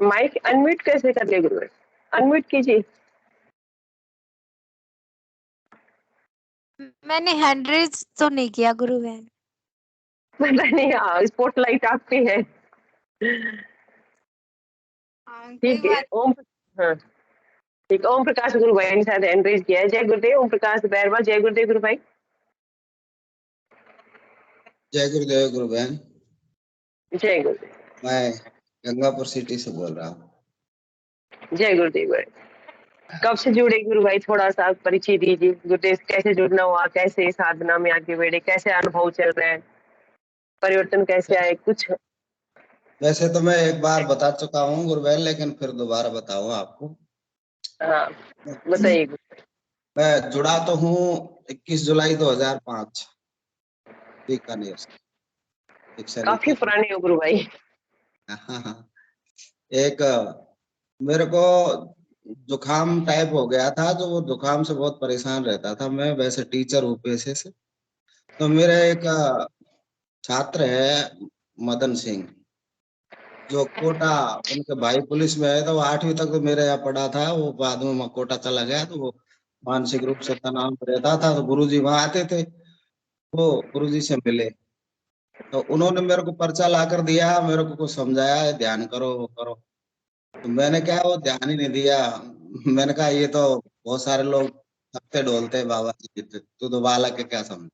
माइक अनम्यूट कैसे कर ले गुरु बहन? अनम्यूट कीजिए। मैंने हैंड रेज तो नहीं किया गुरु बहन। पता नहीं, हाँ स्पॉटलाइट आप पे है। कोई ठीक है बात। ओम, हाँ ठीक। ओम प्रकाश गुरु भाई ने शायद हैंड रेज किया है। जय गुरुदेव ओम प्रकाश बैरवा, जय गुरुदेव गुरु भाई। जय गुरुदेव गुरु बहन, जय गुरुदेव। मैं गंगापुर सिटी से बोल रहा हूँ। जय गुरुदेव भाई। कब से जुड़े गुरु भाई, थोड़ा सा परिचय दीजिए। गुरुदेव कैसे जुड़ना हुआ, कैसे साधना में आगे बढ़े, कैसे अनुभव चल रहा है, परिवर्तन कैसे आए कुछ? वैसे तो मैं एक बार बता चुका हूँ गुरु बहन, लेकिन फिर दोबारा बताऊँ आपको। हाँ बताइए। मैं जुड़ा तो हूँ 21 जुलाई 2005 बीकानेर से, एक काफी सैनिक। पुराने हो गुरु भाई। हाँ, एक मेरे को जुकाम टाइप हो गया था, तो वो जुकाम से बहुत परेशान रहता था। मैं वैसे टीचर हूँ पेशे से। तो मेरा एक छात्र है मदन सिंह, जो कोटा, उनके भाई पुलिस में है, तो वो 8वीं तक तो मेरे यहाँ पढ़ा था। वो बाद में कोटा चला गया, तो वो मानसिक रूप से तनाव में रहता था। तो गुरुजी वहां आते थे, वो गुरुजी से मिले, तो उन्होंने मेरे को पर्चा ला कर दिया, मेरे को कुछ समझाया, ध्यान करो वो करो। तो मैंने क्या, वो ध्यान ही नहीं दिया। मैंने कहा ये तो बहुत सारे लोग हफ्ते डोलते हैं बाबा जी, तू तो बालक के क्या समझ।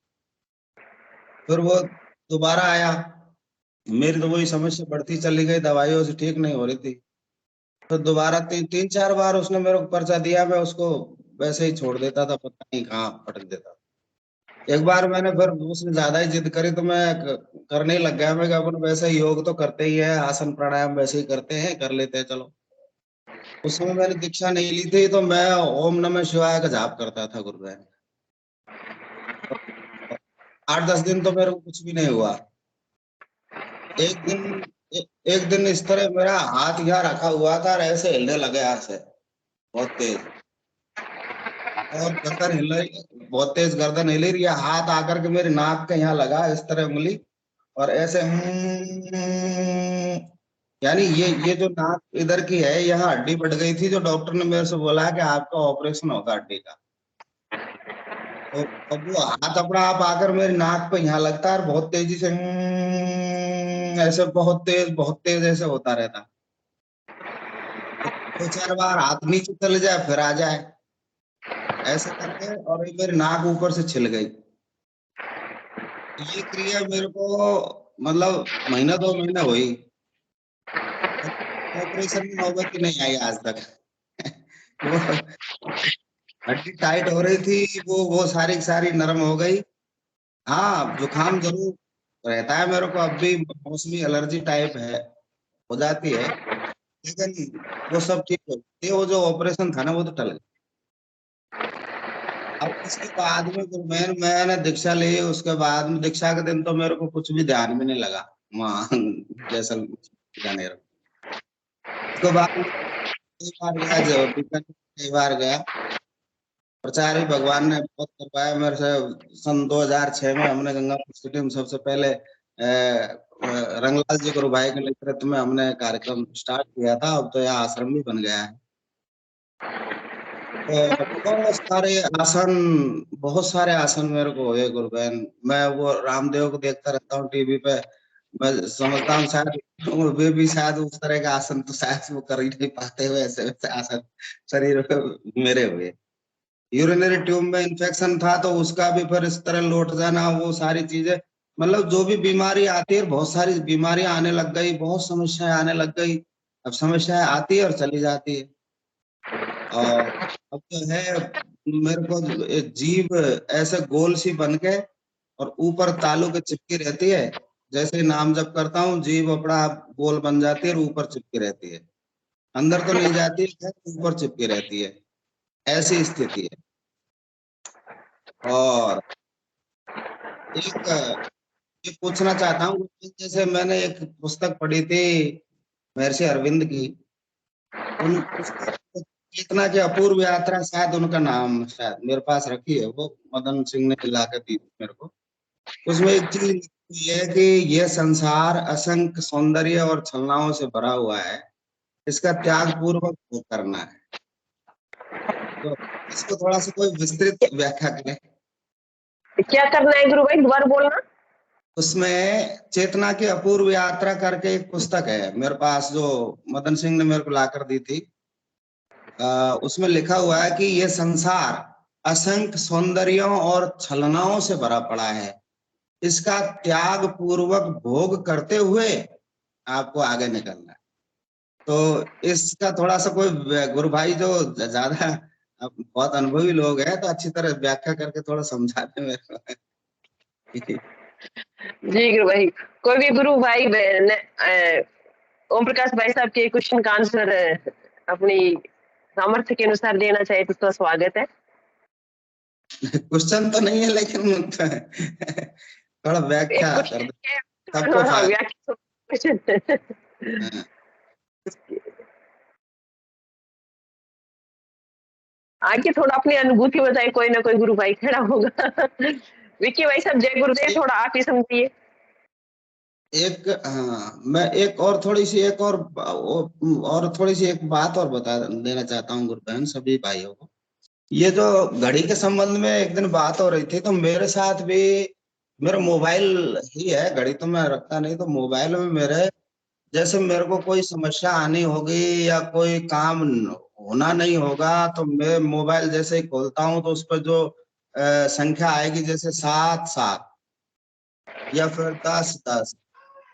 फिर वो दोबारा आया, मेरी तो वही समस्या बढ़ती चली गई, दवाइयों से ठीक नहीं हो रही थी। तो दोबारा 3-4 बार उसने मेरे को पर्चा दिया, मैं उसको वैसे ही छोड़ देता था, पता नहीं कहाँ पटक देता। एक बार मैंने फिर उसने ज्यादा ही जिद करी तो मैं करने ही लग गया। मैं कहा, अपन वैसे योग तो करते ही है, आसन प्राणायाम वैसे ही करते हैं, कर लेते हैं चलो। उस समय मैंने दीक्षा नहीं ली थी, तो मैं ओम नमः शिवाय का जाप करता था गुरुदेव। 8-10 दिन तो मेरे को कुछ भी नहीं हुआ। एक दिन एक दिन इस तरह मेरा हाथ यहाँ रखा हुआ था और ऐसे हिलने लगे हाथ से बहुत तेज, और गर्दन हिल रही, बहुत तेज गर्दन हिल रही है। हाथ आकर के मेरे नाक के यहाँ लगा इस तरह उंगली, और ऐसे यानी ये जो नाक इधर की है, यहाँ हड्डी बढ़ गई थी, जो डॉक्टर ने मेरे से बोला कि आपका ऑपरेशन होगा हड्डी का। तो अब वो हाथ अपना आप आकर मेरी नाक पे यहाँ लगता है और बहुत तेजी से ऐसे बहुत तेज ऐसे होता रहता। तो 2-4 बार हाथ नीचे चले जाए फिर आ जाए ऐसे करके, और ये मेरी नाक ऊपर से छिल गई। ये क्रिया मेरे को मतलब महीना 2 महीना हुई, ऑपरेशन में नौबत ही नहीं आई आज तक। वो हड्डी टाइट हो रही थी, वो सारी की सारी नरम हो गई। हाँ, जुकाम जरूर रहता है मेरे को, अब भी मौसमी एलर्जी टाइप है, हो जाती है, लेकिन वो सब ठीक हो जाती है। वो जो ऑपरेशन था ना वो तो टल गया। अब इसके बाद में फिर मैंने दीक्षा ली। उसके बाद में दीक्षा के दिन तो मेरे को कुछ भी ध्यान में नहीं लगा वहाँ जैसलमेर जाने का। उसके बाद में कई बार गया, जो बीकानेर कई बार गया, प्रचार भी भगवान ने बहुत करवाया मेरे से। सन 2006 में हमने गंगापुर सिटी में सबसे पहले रंगलाल जी गुरु भाई के नेतृत्व में हमने कार्यक्रम स्टार्ट किया था। अब तो यहाँ आश्रम भी बन गया है। तो बहुत सारे आसन मेरे को हुए गुरु बहन। मैं वो रामदेव को देखता रहता हूँ टीवी पे, मैं समझता हूँ शायद वे भी शायद उस तरह का आसन तो शायद वो कर ही नहीं पाते हुए, ऐसे वैसे आसन शरीर में मेरे हुए। यूरिनरी ट्यूब में इन्फेक्शन था तो उसका भी फिर इस तरह लौट जाना, वो सारी चीजें, मतलब जो भी बीमारी आती है, बहुत सारी बीमारियां आने लग गई, बहुत समस्याएं आने लग गई। अब समस्याएं आती है और चली जाती है। और अब जो है मेरे को जीभ ऐसे गोल सी बन के और ऊपर तालू के चिपकी रहती है। जैसे नाम जप करता हूँ, जीभ अपना गोल बन जाती है और ऊपर चिपकी रहती है, अंदर तो नहीं जाती है, ऊपर चिपकी रहती है, ऐसी स्थिति है। और एक ये पूछना चाहता हूँ, जैसे मैंने एक पुस्तक पढ़ी थी महर्षि अरविंद की, उन पुस्तक चेतना की अपूर्व यात्रा, शायद उनका नाम शायद मेरे पास रखी है, वो मदन सिंह ने ला के दी मेरे को। उसमें एक चीज लिखी है कि यह संसार असंख्य सौंदर्य और छलनाओं से भरा हुआ है, इसका त्याग पूर्वक भोग करना है। तो इसको थोड़ा सा कोई विस्तृत व्याख्या करें। क्या करना है गुरु भाई, दोबारा बोलना। उसमें चेतना की अपूर्व यात्रा करके एक पुस्तक है मेरे पास, जो मदन सिंह ने मेरे को लाकर दी थी। उसमें लिखा हुआ है कि ये संसार असंख्य सौंदर्यों और छलनाओं से भरा पड़ा है, इसका त्याग पूर्वक भोग करते हुए आपको आगे निकलना है। तो इसका थोड़ा सा कोई गुरु भाई जो ज्यादा बहुत अनुभवी लोग हैं, तो अच्छी तरह व्याख्या करके थोड़ा समझाते मेरे को। जी गुरु भाई, कोई भी गुरु भाई ओम प्रकाश भाई साहब के क्वेश्चन का आंसर अपनी सामर्थ्य के अनुसार देना चाहे तो स्वागत है। क्वेश्चन तो नहीं है, लेकिन थोड़ा व्याख्या कर दे, सबको फायदा। आगे थोड़ा अपनी अनुभूति बताए, कोई ना कोई गुरु भाई खड़ा होगा। विक्की भाई साहब जय गुरुदेव, थोड़ा आप ही समझिए। मैं एक और थोड़ी सी एक बात और बता देना चाहता हूँ गुरु बहन सभी भाइयों को। ये जो घड़ी के संबंध में एक दिन बात हो रही थी, तो मेरे साथ भी मेरा मोबाइल ही है, घड़ी तो मैं रखता नहीं, तो मोबाइल में मेरे जैसे मेरे को कोई समस्या आनी होगी या कोई काम होना नहीं होगा, तो मैं मोबाइल जैसे ही खोलता हूँ तो उस पर जो संख्या आएगी, जैसे 7-7 या फिर 10-10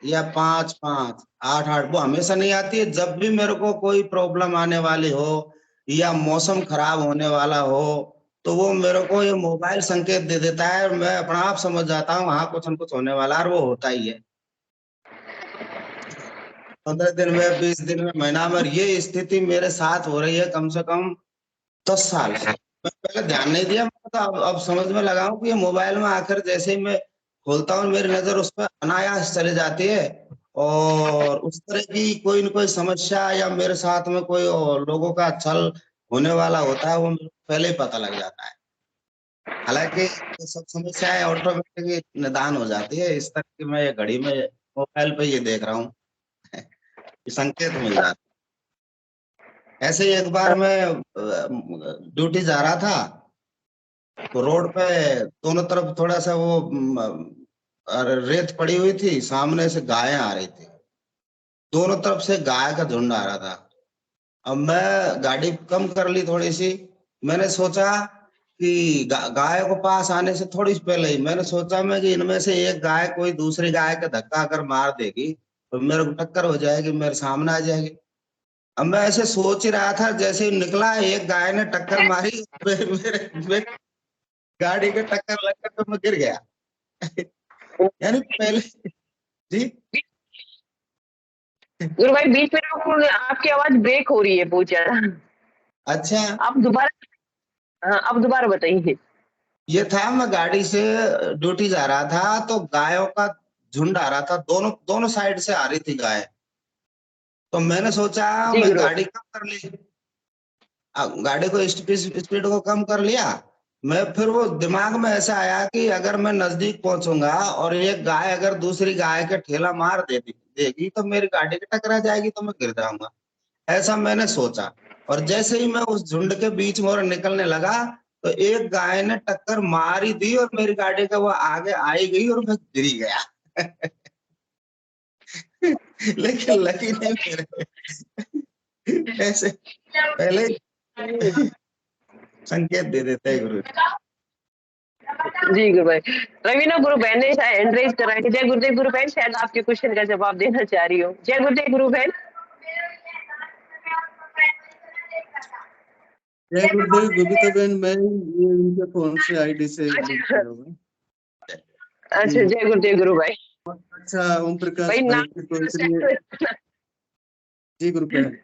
या 5-5, 8-8 वो हमेशा नहीं आती है। जब भी मेरे को कोई प्रॉब्लम आने वाली हो या मौसम खराब होने वाला हो तो वो मेरे को ये मोबाइल संकेत दे देता है और मैं अपना आप समझ जाता हूँ हाँ कुछ न कुछ होने वाला है, और वो होता ही है। 15 दिन में, 20 दिन में, महीना में, ये स्थिति मेरे साथ हो रही है कम से कम 10 साल से। मैं पहले ध्यान नहीं दिया, मैं तो अब समझ में लगा हूँ कि ये मोबाइल में आकर जैसे ही मैं खोलता हूँ मेरी नजर उस पर अनायास चली जाती है और उस तरह की कोई न कोई समस्या या मेरे साथ में कोई और लोगों का छल होने वाला होता है वो मुझे पहले ही पता लग जाता है। हालांकि ये सब समस्याएं ऑटोमेटिक निदान हो जाती है। इस तरह की मैं ये घड़ी में मोबाइल पे ये देख रहा हूँ कि संकेत मिल जाता है। ऐसे ही एक बार मैं ड्यूटी जा रहा था तो रोड पे दोनों तरफ थोड़ा सा वो रेत पड़ी हुई थी, सामने से गायें आ रही थी, दोनों तरफ से गाय का झुंड आ रहा था। अब मैं गाड़ी कम कर ली थोड़ी सी, मैंने सोचा कि गाय को पास आने से थोड़ी पहले ही मैंने सोचा मैं कि इनमें से एक गाय कोई दूसरी गाय का धक्का अगर मार देगी तो मेरे को टक्कर हो जाएगी, मेरे सामने आ जाएगी। अब मैं ऐसे सोच ही रहा था, जैसे ही निकला एक गाय ने टक्कर मारी मेरे गाड़ी के टक्कर लगकर तो मैं गिर गया। यानी पहले जी गुरु भाई बीच में आपकी आवाज ब्रेक हो रही है बहुत ज्यादा। अच्छा, आप दोबारा, हाँ अब दोबारा बताइए। ये था मैं गाड़ी से ड्यूटी जा रहा था तो गायों का झुंड आ रहा था, दोनों दोनों साइड से आ रही थी गाय। तो मैंने सोचा जी मैं गुरु। गाड़ी कम कर ली, गाड़ी को स्पीड को कम कर लिया। मैं फिर वो दिमाग में ऐसा आया कि अगर मैं नजदीक पहुंचूंगा और एक गाय अगर दूसरी गाय के ठेला मार देगी तो मेरी गाड़ी की टकरा जाएगी तो मैं गिर जाऊंगा, ऐसा मैंने सोचा। और जैसे ही मैं उस झुंड के बीच में और निकलने लगा तो एक गाय ने टक्कर मारी दी और मेरी गाड़ी का वो आगे आई गई और मैं गिर ही गया। लेकिन लकी नहीं मेरे, ऐसे पहले संकेत दे देते हैं गुरु। जी गुरु भाई। रवीना गुरु बहन ने हैंड रेज करा है। जय गुरुदेव गुरु बहन, शायद आपके क्वेश्चन का जवाब देना चाह रही हो। जय गुरुदेव गुरु बहन। जय गुरुदेव बबीता बहन, मैं ये उनके फोन से आईडी से लिंक किया हुआ। अच्छा जय गुरुदेव गुरु भाई। अच्छा ओम प्रकाश भाई भाई नाम की तो इसलिए जी गुरु बहन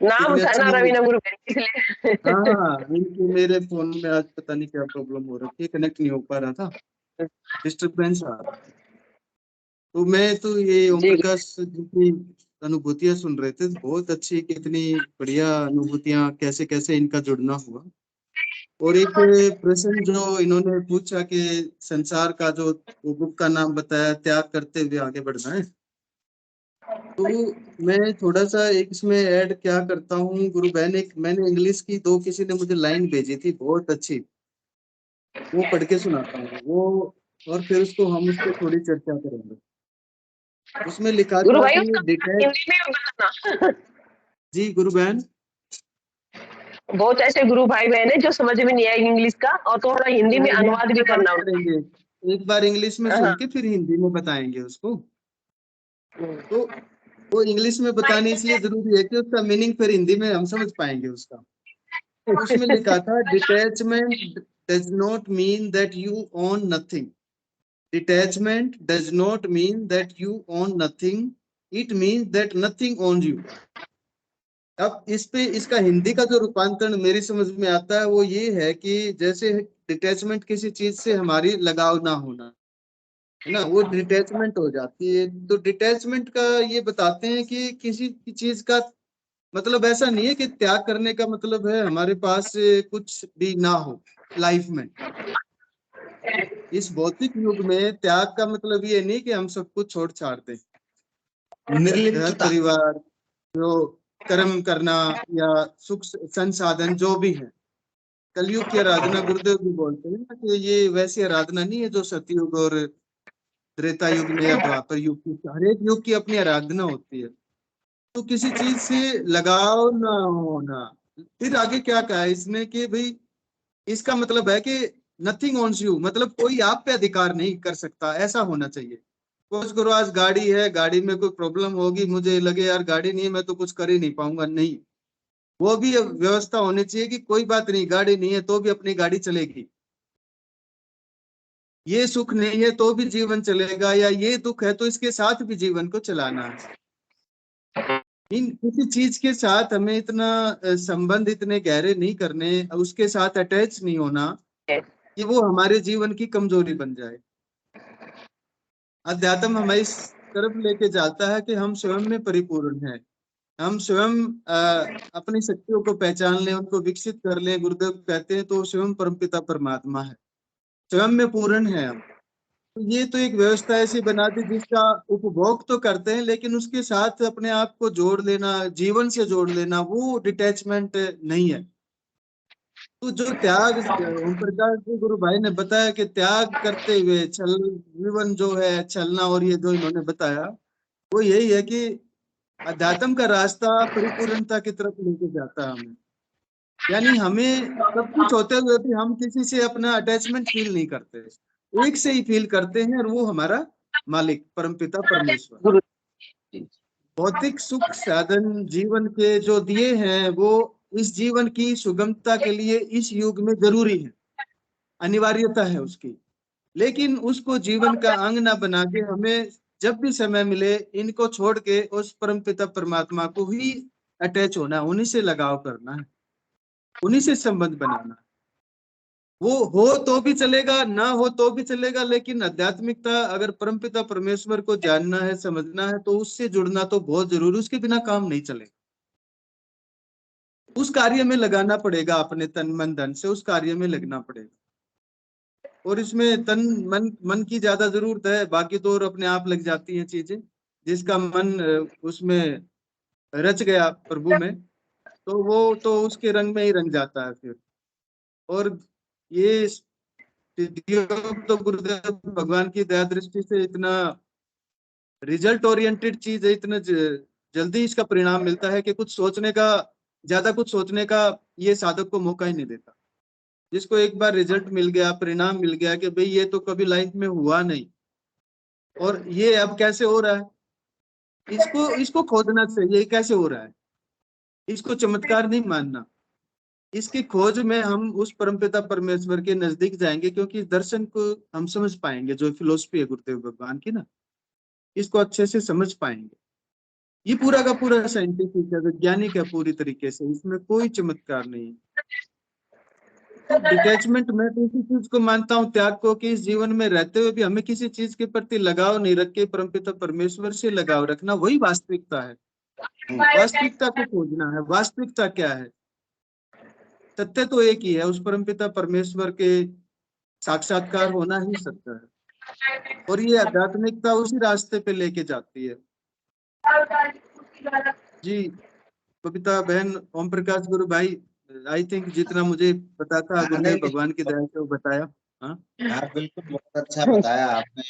नाम इतनी था ना अच्छी रवीना गुरु बहन, इसलिए। हाँ इनकी मेरे फोन में आज पता नहीं क्या प्रॉब्लम हो रही है, कनेक्ट नहीं हो पा रहा था, डिस्टरबेंस आ रहा था। तो मैं तो ये ओम जी प्रकाश जी की अनुभूतियां सुन रहे थे, बहुत अच्छी, कितनी बढ़िया अनुभूतियां, कैसे कैसे इनका जुड़ना हुआ। और एक प्रश्न जो इन्होंने पूछा कि संसार का जो बुक का नाम बताया, त्याग करते हुए आगे बढ़ना है, तो मैं थोड़ा सा एक इसमें ऐड क्या करता हूँ गुरु बहन, एक मैंने इंग्लिश की दो किसी ने मुझे लाइन भेजी थी बहुत अच्छी, वो पढ़ के सुनाता हूँ वो, और फिर उसको हम उस पर थोड़ी चर्चा करेंगे। उसमें लिखा गुरु था भाई कि उसका डिटैच हिंदी में बताना। जी गुरु बहन, बहुत ऐसे गुरु भाई बहन है जो समझ में नहीं आएगी इंग्लिश का, और थोड़ा हिंदी में अनुवाद भी करना उनका। करेंगे, एक बार इंग्लिश में सुन हाँ। के फिर हिंदी में बताएंगे उसको। तो वो इंग्लिश में बताने इसलिए जरूरी है कि उसका मीनिंग फिर हिंदी में हम समझ पाएंगे उसका। तो उसमें लिखा था detachment does not mean that you own nothing, detachment does not mean that you own nothing, it means that nothing own you. अब इस पे इसका हिंदी का जो रूपांतरण मेरी समझ में आता है वो ये है कि जैसे डिटैचमेंट किसी चीज से हमारी लगाव ना होना है ना, वो डिटैचमेंट हो जाती है। तो डिटैचमेंट का ये बताते हैं कि किसी चीज का मतलब ऐसा नहीं है कि त्याग करने का मतलब है हमारे पास कुछ भी ना हो लाइफ में। इस भौतिक युग में त्याग का मतलब ये नहीं कि हम सब कुछ छोड़ छाड़ दें, घर निर्लिप्तता। परिवार, जो कर्म करना या सुख संसाधन जो भी है। कलयुग की आराधना गुरुदेव भी बोलते हैं ना कि ये वैसी आराधना नहीं है जो सतयुग और त्रेता युग में या द्वापर युग की, हर एक युग की अपनी आराधना होती है। तो किसी चीज से लगाव ना होना। फिर आगे क्या कहा है इसमें कि भाई इसका मतलब है कि नथिंग ऑन्स यू, मतलब कोई आप पे अधिकार नहीं कर सकता, ऐसा होना चाहिए। कुछ करो, आज गाड़ी है, गाड़ी में कोई प्रॉब्लम होगी, मुझे लगे यार गाड़ी नहीं है मैं तो कुछ कर ही नहीं पाऊंगा, नहीं, वो भी व्यवस्था होनी चाहिए कि कोई बात नहीं, गाड़ी नहीं है तो भी अपनी गाड़ी चलेगी। ये सुख नहीं है तो भी जीवन चलेगा, या ये दुख है तो इसके साथ भी जीवन को चलाना है। इन किसी चीज के साथ हमें इतना संबंध इतने गहरे नहीं करने, उसके साथ अटैच नहीं होना कि वो हमारे जीवन की कमजोरी बन जाए। अध्यात्म हमें इस तरफ लेके जाता है कि हम स्वयं में परिपूर्ण हैं, हम स्वयं अपनी शक्तियों को पहचान लें, उनको विकसित कर लें। गुरुदेव कहते हैं तो स्वयं परमपिता परमात्मा है, स्वयं में पूर्ण है हम। तो ये तो एक व्यवस्था ऐसी बना दी जिसका उपभोग तो करते हैं, लेकिन उसके साथ अपने आप को जोड़ लेना, जीवन से जोड़ लेना, वो डिटैचमेंट नहीं है। तो जो त्याग ओम प्रकाश जी गुरु भाई ने बताया कि त्याग करते हुए छल जीवन जो है छलना, और ये जो इन्होंने बताया वो यही है कि अध्यात्म का रास्ता परिपूर्णता की तरफ लेके जाता है हमें। यानी हमें सब कुछ होते हुए भी हम किसी से अपना अटैचमेंट फील नहीं करते, एक से ही फील करते हैं, और वो हमारा मालिक परमपिता परमेश्वर। भौतिक सुख साधन जीवन के जो दिए हैं वो इस जीवन की सुगमता के लिए इस युग में जरूरी है, अनिवार्यता है उसकी, लेकिन उसको जीवन का अंग ना बना के हमें जब भी समय मिले इनको छोड़ के उस परमपिता परमात्मा को ही अटैच होना है, उन्हीं से लगाव करना है, उन्हीं से संबंध बनाना है। वो हो तो भी चलेगा, ना हो तो भी चलेगा, लेकिन आध्यात्मिकता अगर परमपिता परमेश्वर को जानना है, समझना है, तो उससे जुड़ना तो बहुत जरूरी, उसके बिना काम नहीं चलेगा। उस कार्य में लगाना पड़ेगा, अपने तन मन धन से उस कार्य में लगना पड़ेगा। और इसमें तन मन की ज्यादा जरूरत है, बाकी तो और अपने आप लग जाती हैं चीजें। जिसका मन उसमें रच गया प्रभु में, तो वो तो उसके रंग में ही रंग जाता है फिर। और ये तो गुरुदेव भगवान की दया दृष्टि से इतना रिजल्ट ओरिएंटेड चीज है, इतना जल्दी इसका परिणाम मिलता है कि कुछ सोचने का, ज्यादा कुछ सोचने का ये साधक को मौका ही नहीं देता। जिसको एक बार रिजल्ट मिल गया, परिणाम मिल गया कि भाई ये तो कभी लाइफ में हुआ नहीं और ये अब कैसे हो रहा है, इसको खोजना चाहिए, कैसे हो रहा है, इसको चमत्कार नहीं मानना। इसकी खोज में हम उस परमपिता परमेश्वर के नजदीक जाएंगे, क्योंकि इस दर्शन को हम समझ पाएंगे। जो फिलोसफी है गुरुदेव भगवान की ना, इसको अच्छे से समझ पाएंगे। ये पूरा का पूरा साइंटिफिक है, वैज्ञानिक है पूरी तरीके से, इसमें कोई चमत्कार नहीं है। तो डिटैचमेंट मैं तो इसी चीज को मानता हूँ, त्याग को, कि इस जीवन में रहते हुए भी हमें किसी चीज के प्रति लगाव नहीं रख के परमपिता परमेश्वर से लगाव रखना, वही वास्तविकता है। वास्तविकता को खोजना है। वास्तविकता क्या है? सत्य तो एक ही है, उस परमपिता परमेश्वर के साक्षात्कार होना ही सत्य है। और ये आध्यात्मिकता उसी रास्ते पे लेके जाती है। जी बबीता बहन, ओम प्रकाश गुरु भाई, आई थिंक जितना मुझे पता था गुरुदेव भगवान की दया से वो बताया। हाँ बिल्कुल, बहुत अच्छा बताया आपने।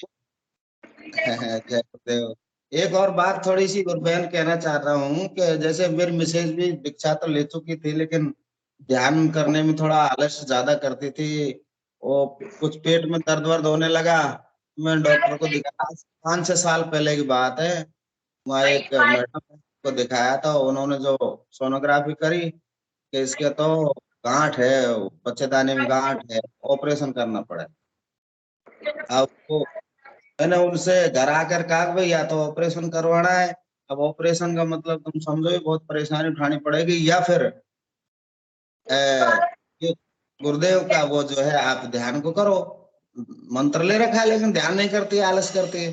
जय गुरुदेव। एक और बात थोड़ी सी गुरुबहन कहना चाह रहा हूँ कि जैसे मेरी मिसेज भी दीक्षा तो ले चुकी थी, लेकिन ध्यान करने में थोड़ा आलस्य ज्यादा करती थी। वो कुछ पेट में दर्द वर्द होने लगा, मैं डॉक्टर को दिखाया, 5-6 साल पहले की बात है। वहाँ एक मैडम को दिखाया था, उन्होंने जो सोनोग्राफी करी कि इसके तो गांठ है, बच्चेदानी में गांठ है, ऑपरेशन करना पड़ा। अब वो मैंने उनसे घर आकर कहा भाई या तो ऑपरेशन करवाना है, अब ऑपरेशन का मतलब तुम समझो ही बहुत परेशानी उठानी पड़ेगी, या फिर ये गुरुदेव का वो जो है आप ध्यान को करो। मंत्र ले रखा है लेकिन ध्यान नहीं करती, आलस करती है।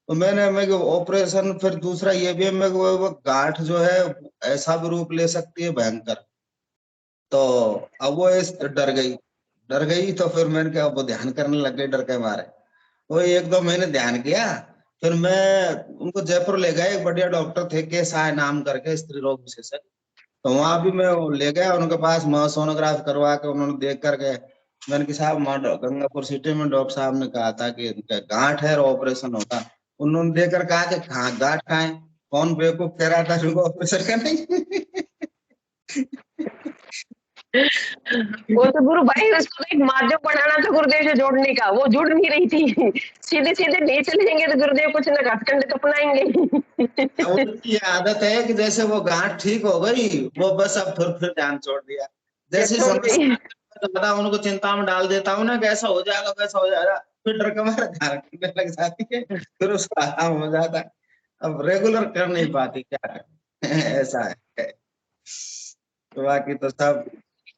तो मैं ऑपरेशन, फिर दूसरा ये भी मैं वो गांठ जो है ऐसा भी रूप ले सकती है भयंकर। तो अब वो डर गई तो फिर मैंने कहा वो ध्यान करने लग गई डर के मारे। वो 1-2 महीने ध्यान किया, फिर मैं उनको जयपुर ले गया, एक बढ़िया डॉक्टर थे के साय नाम करके, स्त्री रोग विशेषज्ञ। तो वहां भी मैं ले गया उनके पास, सोनोग्राफ करवा के उन्होंने देख करके, मैंने कि साहब गंगापुर सिटी में डॉक्टर साहब ने कहा था कि गांठ है और ऑपरेशन होगा। उन्होंने देखकर कहा कि गांठ कहाँ है, कौन बेवकूफ कह रहा था उनको ऑपरेशन करने। वो तो गुरु भाई उसको तो एक माध्यम बनाना था गुरुदेव से जोड़ने का, वो जुड़ नहीं रही थी। सीधे सीधे नहीं चलेंगे तो गुरुदेव कुछ ना घाटकंड तो अपनाएंगे। अब उनकी ये आदत है कि जैसे वो गांठ ठीक हो गई, वो बस अब फिर ध्यान छोड़ दिया। जैसी छोड़ समस्या गई। ज्यादा उनको चिंता में डाल देता हूँ ना, कैसा हो जाएगा वैसा हो जाएगा, फिर डर के मारे ध्यान करने लग जाती है, फिर उसका आराम हो जाता है। अब रेगुलर कर नहीं पाती, क्या करें। ऐसा है। तो बाकी तो सब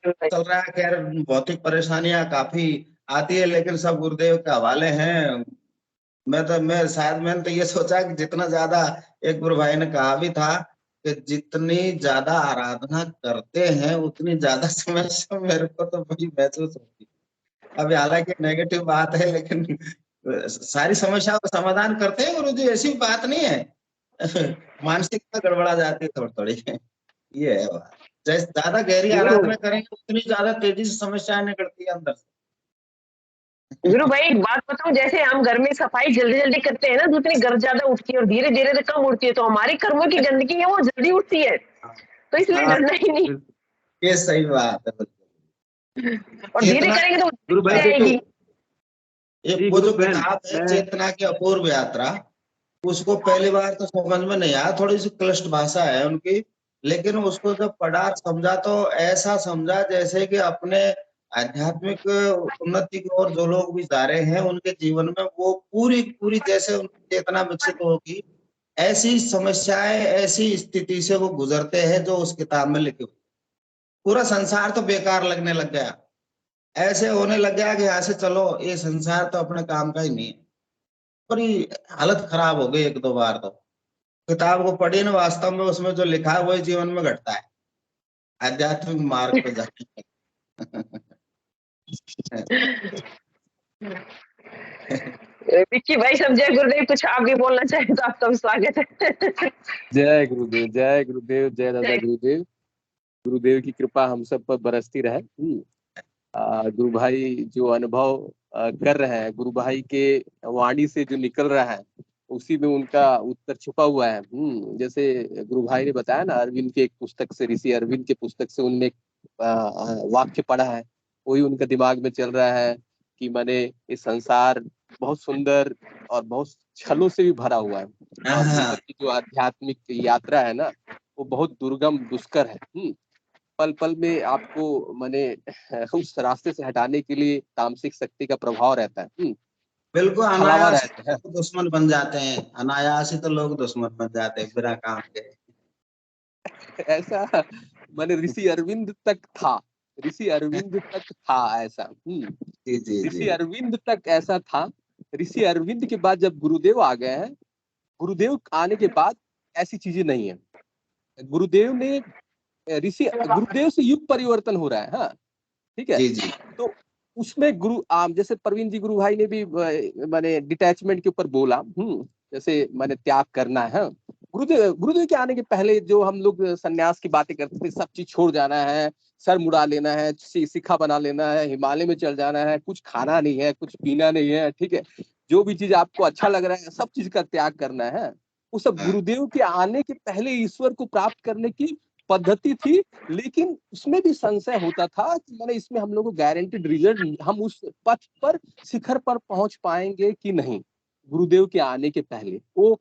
चल रहा है। खैर भौतिक परेशानियां काफी आती है, लेकिन सब गुरुदेव के हवाले हैं। मैंने तो ये सोचा कि जितना ज्यादा, एक गुरु भाई ने कहा भी था कि जितनी ज्यादा आराधना करते हैं उतनी ज्यादा समस्या मेरे को तो बड़ी महसूस होती है। अभी हालांकि नेगेटिव बात है, लेकिन सारी समस्याओं का समाधान करते हैं गुरु जी, ऐसी बात नहीं है। मानसिकता गड़बड़ा जाती है थोड़ी थोड़ी, ये है बात। जैसे ज्यादा गहरी आराधना करेंगे उतनी ज्यादा तेजी से समस्याएं निकलती है अंदर गुरु से। भाई एक बात बताऊं, जैसे हम घर में सफाई जल्दी जल्दी करते हैं ना तो उतनी गर्द ज्यादा उठती है और धीरे धीरे तो कम उठती है, तो हमारी कर्मों की गंदगी है वो जल्दी उठती है, तो इसलिए हाँ, डरना ही नहीं। ये सही बात है बिल्कुल। और धीरे चेतना करेंगे तो गुरु भाई आएगी। देखो, एक जी वो जो गुरुबहन, किताब है मैं चेतना की अपूर्व यात्रा, उसको पहली बार तो समझ में नहीं आया, थोड़ी सी क्लिष्ट भाषा है उनकी, लेकिन उसको जब पढ़ा समझा तो ऐसा समझा जैसे कि अपने आध्यात्मिक उन्नति की ओर जो लोग भी जा रहे हैं उनके जीवन में वो पूरी पूरी जैसे उनकी चेतना विकसित होगी, ऐसी समस्याएं ऐसी स्थिति से वो गुजरते हैं जो उस किताब में लिखी हुई। पूरा संसार तो बेकार लगने लग गया, ऐसे होने लग गया कि यहाँ से चलो, ये संसार तो अपने काम का ही नहीं है। बड़ी हालत खराब हो गई एक दो बार तो। किताब को पढ़ी ना, वास्तव में उसमें जो लिखा है वही जीवन में घटता है, आध्यात्मिक मार्ग पे जाने। विक्की भाई सब जय गुरुदेव, कुछ आप भी बोलना चाहे तो आपका भी स्वागत है। जय गुरुदेव, जय गुरुदेव, जय दादा गुरुदेव। गुरुदेव की कृपा हम सब पर बरसती रहे। गुरु भाई जो अनुभव कर रहे हैं, गुरु भाई के वाणी से जो निकल रहा है उसी में उनका उत्तर छुपा हुआ है। जैसे गुरु भाई ने बताया ना, अरविंद के एक पुस्तक से, ऋषि अरविंद के पुस्तक से उनने एक वाक्य पढ़ा है, वही उनका दिमाग में चल रहा है कि मैंने ये संसार बहुत सुंदर और बहुत छलों से भी भरा हुआ है, और भीतर की जो आध्यात्मिक यात्रा है ना वो बहुत दुर्गम दुष्कर है। पल पल में आपको माने उस रास्ते से हटाने के लिए तामसिक शक्ति का प्रभाव रहता है। बिल्कुल छलावा अनायास रहता है। तो दुश्मन बन जाते हैं, अनायास ही तो लोग दुश्मन बन जाते हैं बिना काम के। ऐसा माने ऋषि अरविंद तक था, ऋषि अरविंद तक था ऐसा। जी जी जी। ऋषि अरविंद तक ऐसा था। ऋषि अरविंद के बाद जब गुरुदेव आ गए हैं, गुरुदेव आने के बाद ऐसी चीजें नहीं है। गुरुदेव ने गुरुदेव से युग परिवर्तन हो रहा है। हाँ ठीक है। जी जी तो उसमें गुरु आम जैसे प्रवीण जी गुरु भाई ने भी मैंने डिटैचमेंट के ऊपर बोला। जैसे मैंने त्याग करना है। गुरुदेव के आने के पहले जो हम लोग सन्यास की बातें करते थे, सब चीज छोड़ जाना है, सर मुड़ा लेना है, सिक्खा बना लेना है, हिमालय में चल जाना है, कुछ खाना नहीं है, कुछ पीना नहीं है, ठीक है, जो भी चीज आपको अच्छा लग रहा है सब चीज का त्याग करना है। वो सब गुरुदेव के आने के पहले ईश्वर को प्राप्त करने की पद्धति थी, लेकिन उसमें भी संशय होता था कि मैंने इसमें हम लोग को गारंटीड रिजल्ट, हम उस पथ पर शिखर पर पहुंच पाएंगे कि नहीं। गुरुदेव के आने के पहले वो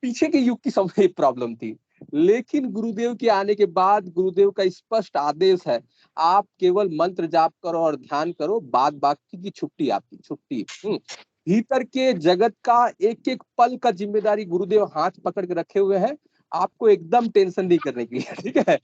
पीछे के युग की समय प्रॉब्लम थी, लेकिन गुरुदेव के आने के बाद गुरुदेव का स्पष्ट आदेश है, आप केवल मंत्र जाप करो और ध्यान करो, बाद बाकी की छुट्टी आपकी, छुट्टी। भीतर के जगत का एक एक पल का जिम्मेदारी गुरुदेव हाथ पकड़ के रखे हुए हैं, आपको एकदम टेंशन नहीं करने की। ठीक है,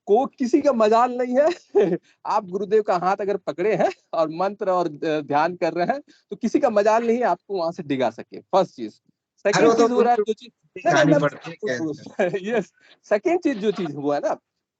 को किसी का मजाल नहीं है। आप गुरुदेव का हाथ अगर पकड़े हैं और मंत्र और ध्यान कर रहे हैं तो किसी का मजाल नहीं है आपको वहां से डिगा सके। फर्स्ट चीज। अरे वो सेकेंड तो चीज हो रहा है जो चीज, खानी पड़ती है कैसे। यस, सेकेंड चीज जो चीज हुआ है ना,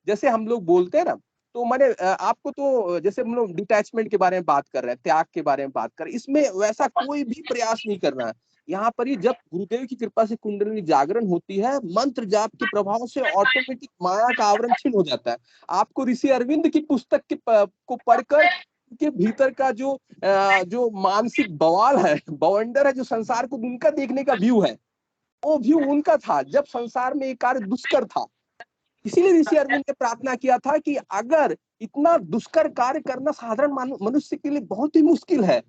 जैसे हम लोग बोलते हैं ना, तो मैंने आपको तो जैसे हम लोग डिटैचमेंट के बारे में बात कर रहे हैं, त्याग के बारे में बात कर रहे हैं, इसमें वैसा कोई भी प्रयास नहीं करना है। यहाँ पर ही जब गुरुदेव की कृपा से कुंडलिनी जागरण होती है, मंत्र जाप के प्रभाव से ऑटोमेटिक माया का आवरण छीन हो जाता है। आपको ऋषि अरविंद की पुस्तक को पढ़कर के भीतर का जो मानसिक बवाल है, बवंडर है, जो संसार को उनका देखने का व्यू है, वो व्यू उनका था जब संसार में एक कार्य दुष्कर था। इसीलिए ऋषि अरविंद ने प्रार्थना किया था कि अगर इतना दुष्कर कार्य करना साधारण मनुष्य के लिए बहुत ही मुश्किल है।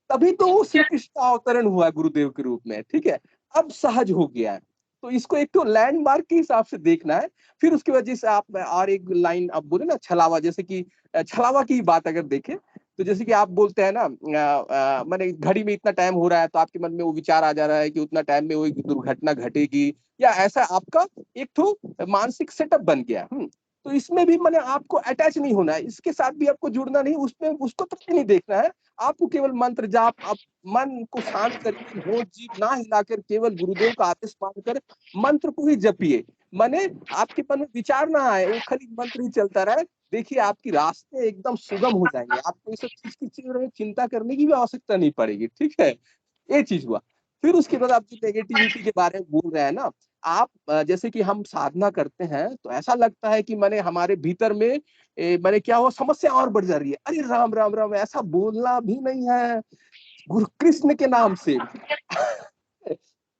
तभी तो वो श्री कृष्ण का अवतरण हुआ गुरुदेव के रूप में, ठीक है। अब सहज हो गया है, तो इसको एक तो लैंडमार्क के हिसाब से देखना है। फिर उसकी वजह से आप और एक लाइन आप बोले ना छलावा, जैसे कि छलावा की बात अगर देखें तो जैसे कि आप बोलते हैं ना माने घड़ी में इतना टाइम हो रहा है, तो आपके मन में वो विचार आ जा रहा है कि उतना टाइम में वो दुर्घटना घटेगी, या ऐसा आपका एक तो मानसिक सेटअप बन गया। तो इसमें भी मैंने आपको अटैच नहीं होना है, इसके साथ भी आपको जुड़ना नहीं, उसमें उसको तक नहीं देखना है। आपको केवल मंत्र जाप, आप मन को शांत करिए, होठ जीभ ना हिलाकर केवल गुरुदेव का आदेश मानकर मंत्र को ही जपिए। माने आपके मन में विचार ना आए, वो खाली मंत्र ही चलता रहे। देखिए आपकी रास्ते एकदम सुगम हो जाएंगे, आपको ये सब चीज की चिंता करने की भी आवश्यकता नहीं पड़ेगी, ठीक है। ये चीज हुआ। फिर उसके बाद आप जो नेगेटिविटी के बारे में बोल रहे हैं ना, आप जैसे कि हम साधना करते हैं तो ऐसा लगता है कि मैंने हमारे भीतर में मैंने क्या हुआ, समस्या और बढ़ जा रही है। अरे राम राम राम, ऐसा बोलना भी नहीं है। गुरु कृष्ण के नाम से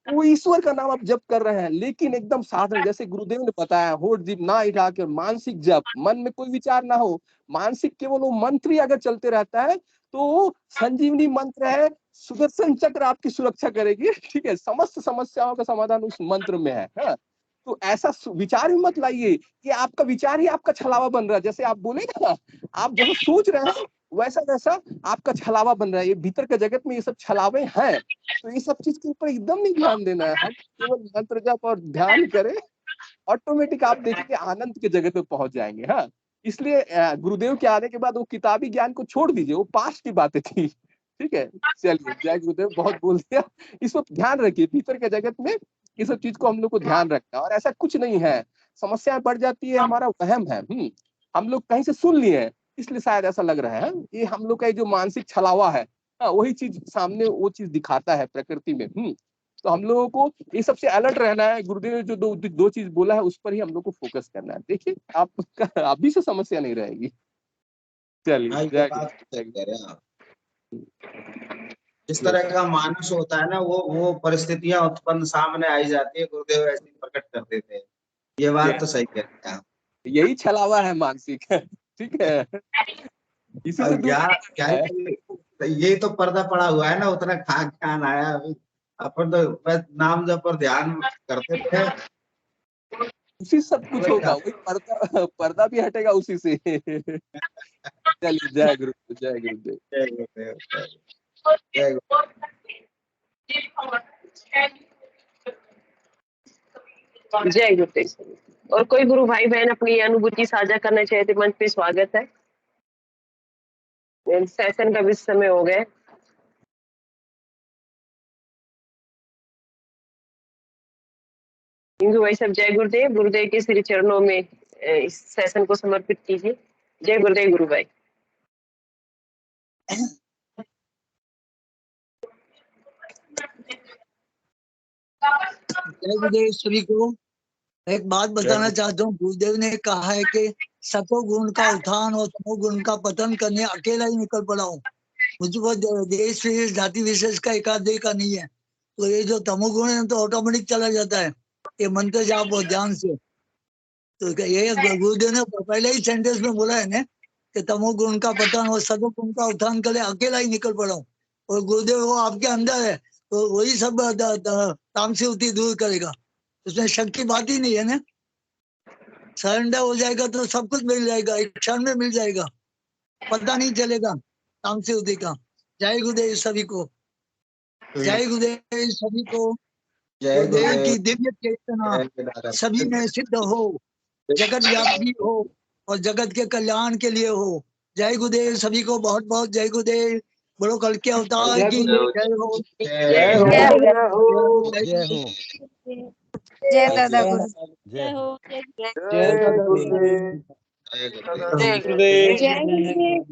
वो ईश्वर का नाम आप जप कर रहे हैं, लेकिन एकदम साधन, जैसे गुरुदेव ने बताया, होठ जीभ ना हिला के मानसिक जप, मन में कोई विचार ना हो, मानसिक केवल वो मंत्र ही अगर चलते रहता है तो संजीवनी मंत्र है, सुदर्शन चक्र आपकी सुरक्षा करेगी, ठीक है। समस्त समस्याओं का समाधान उस मंत्र में है, हाँ? तो ऐसा विचार ही मत लाइए कि आपका विचार ही आपका छलावा बन रहा है। जैसे आप बोले ना, आप जैसे सोच रहे हैं वैसा वैसा आपका छलावा बन रहा है। ये भीतर के जगत में ये सब छलावे हैं, तो ये सब चीज के ऊपर एकदम नहीं ध्यान देना है। हम केवल मंत्र जप और ध्यान करें, ऑटोमेटिक आप देखेंगे आनंद के जगत पे पहुंच जाएंगे। हाँ, इसलिए गुरुदेव के आने के बाद वो किताबी ज्ञान को छोड़ दीजिए, वो पास्ट की बातें थी, ठीक है। चलिए, जय गुरुदेव, बहुत बोल दिया। इस वक्त ध्यान रखिए, भीतर के जगत में ये सब चीज को हम लोग को ध्यान रखना है। और ऐसा कुछ नहीं है, समस्याएं बढ़ जाती है, हमारा वहम है। हम लोग कहीं से सुन लिए हैं, इसलिए शायद ऐसा लग रहा है। ये हम लोग का जो मानसिक छलावा है, हाँ, वही चीज सामने वो चीज दिखाता है प्रकृति में। तो हम लोगों को ये सबसे अलर्ट रहना है। गुरुदेव ने जो दो चीज बोला है उस पर ही हम लोग को फोकस करना है। देखिए आप अभी से समस्या नहीं रहेगी। चलिए, हाँ, ये जय बात गुरु, सही कह रहे हैं आप। जिस तरह का मानुष होता है ना, वो परिस्थितियां उत्पन्न सामने आई जाती है, गुरुदेव ऐसे ही प्रकट कर देते हैं। ये बात तो सही कह रहे हैं आप। यही छलावा है मानसिक, ठीक है। इसी से अब दूर यार क्या है। ही, यही तो पर्दा पड़ा हुआ है ना, उतना ज्ञान आया अभी। अपन तो बस नाम जप पर ध्यान करते थे। उसी सब कुछ वही होगा, वही पर्दा पर्दा भी हटेगा उसी से। चलिए, जय गुरु, जय गुरुदेव। जय गुरुदेव, जय गुरुदेव। जय गुरुदेव। और कोई गुरु भाई बहन अपनी अनुभूति साझा करना चाहे तो मंच पे स्वागत है। सेशन का भी समय हो गया। हिंदू भाई सब जय गुरुदेव। गुरुदेव के श्री चरणों में इस सेशन को समर्पित कीजिए। जय गुरुदेव गुरु भाई। जय गुरुदेव सभी को। एक बात बताना चाहता हूँ, गुरुदेव ने कहा है कि सतो गुण का उत्थान और तमो गुण का पतन करने अकेला ही निकल पड़ा हूँ। मुझको देश विशेष जाति विशेष का एकादेश का नहीं है। तो ये जो तमोगुण है तो ऑटोमेटिक चला जाता है, ये मंत्र जाप और ध्यान से। तो ये गुरुदेव ने पहले ही सेंटेंस में बोला है ना कि तमोगुण का पतन और सतो गुण का उत्थान करे अकेला ही निकल पड़ा हूँ। और गुरुदेव वो आपके अंदर है, तो वही सब तामसी दूर करेगा। उसमें शक की बात ही नहीं है ना। सरेंडर हो जाएगा तो सब कुछ मिल जाएगा, एक क्षण में मिल जाएगा, पता नहीं चलेगा तामसी का। जय गुरुदेव सभी को। जय गुरुदेव सभी को। जय गुरुदेव गुरुदेव। की दिव्य चेतना जय सभी में सिद्ध हो, जगत व्यापी हो और जगत के कल्याण के लिए हो। जय गुरुदेव सभी को, बहुत बहुत जय गुरुदेव। बोलो कल के अवतार की जय हो। जय जय जय जय हो। जय दादा जय गुरु। जय हो। दादा गुरुदेव। गुरुदेव। जय गुरुदेव।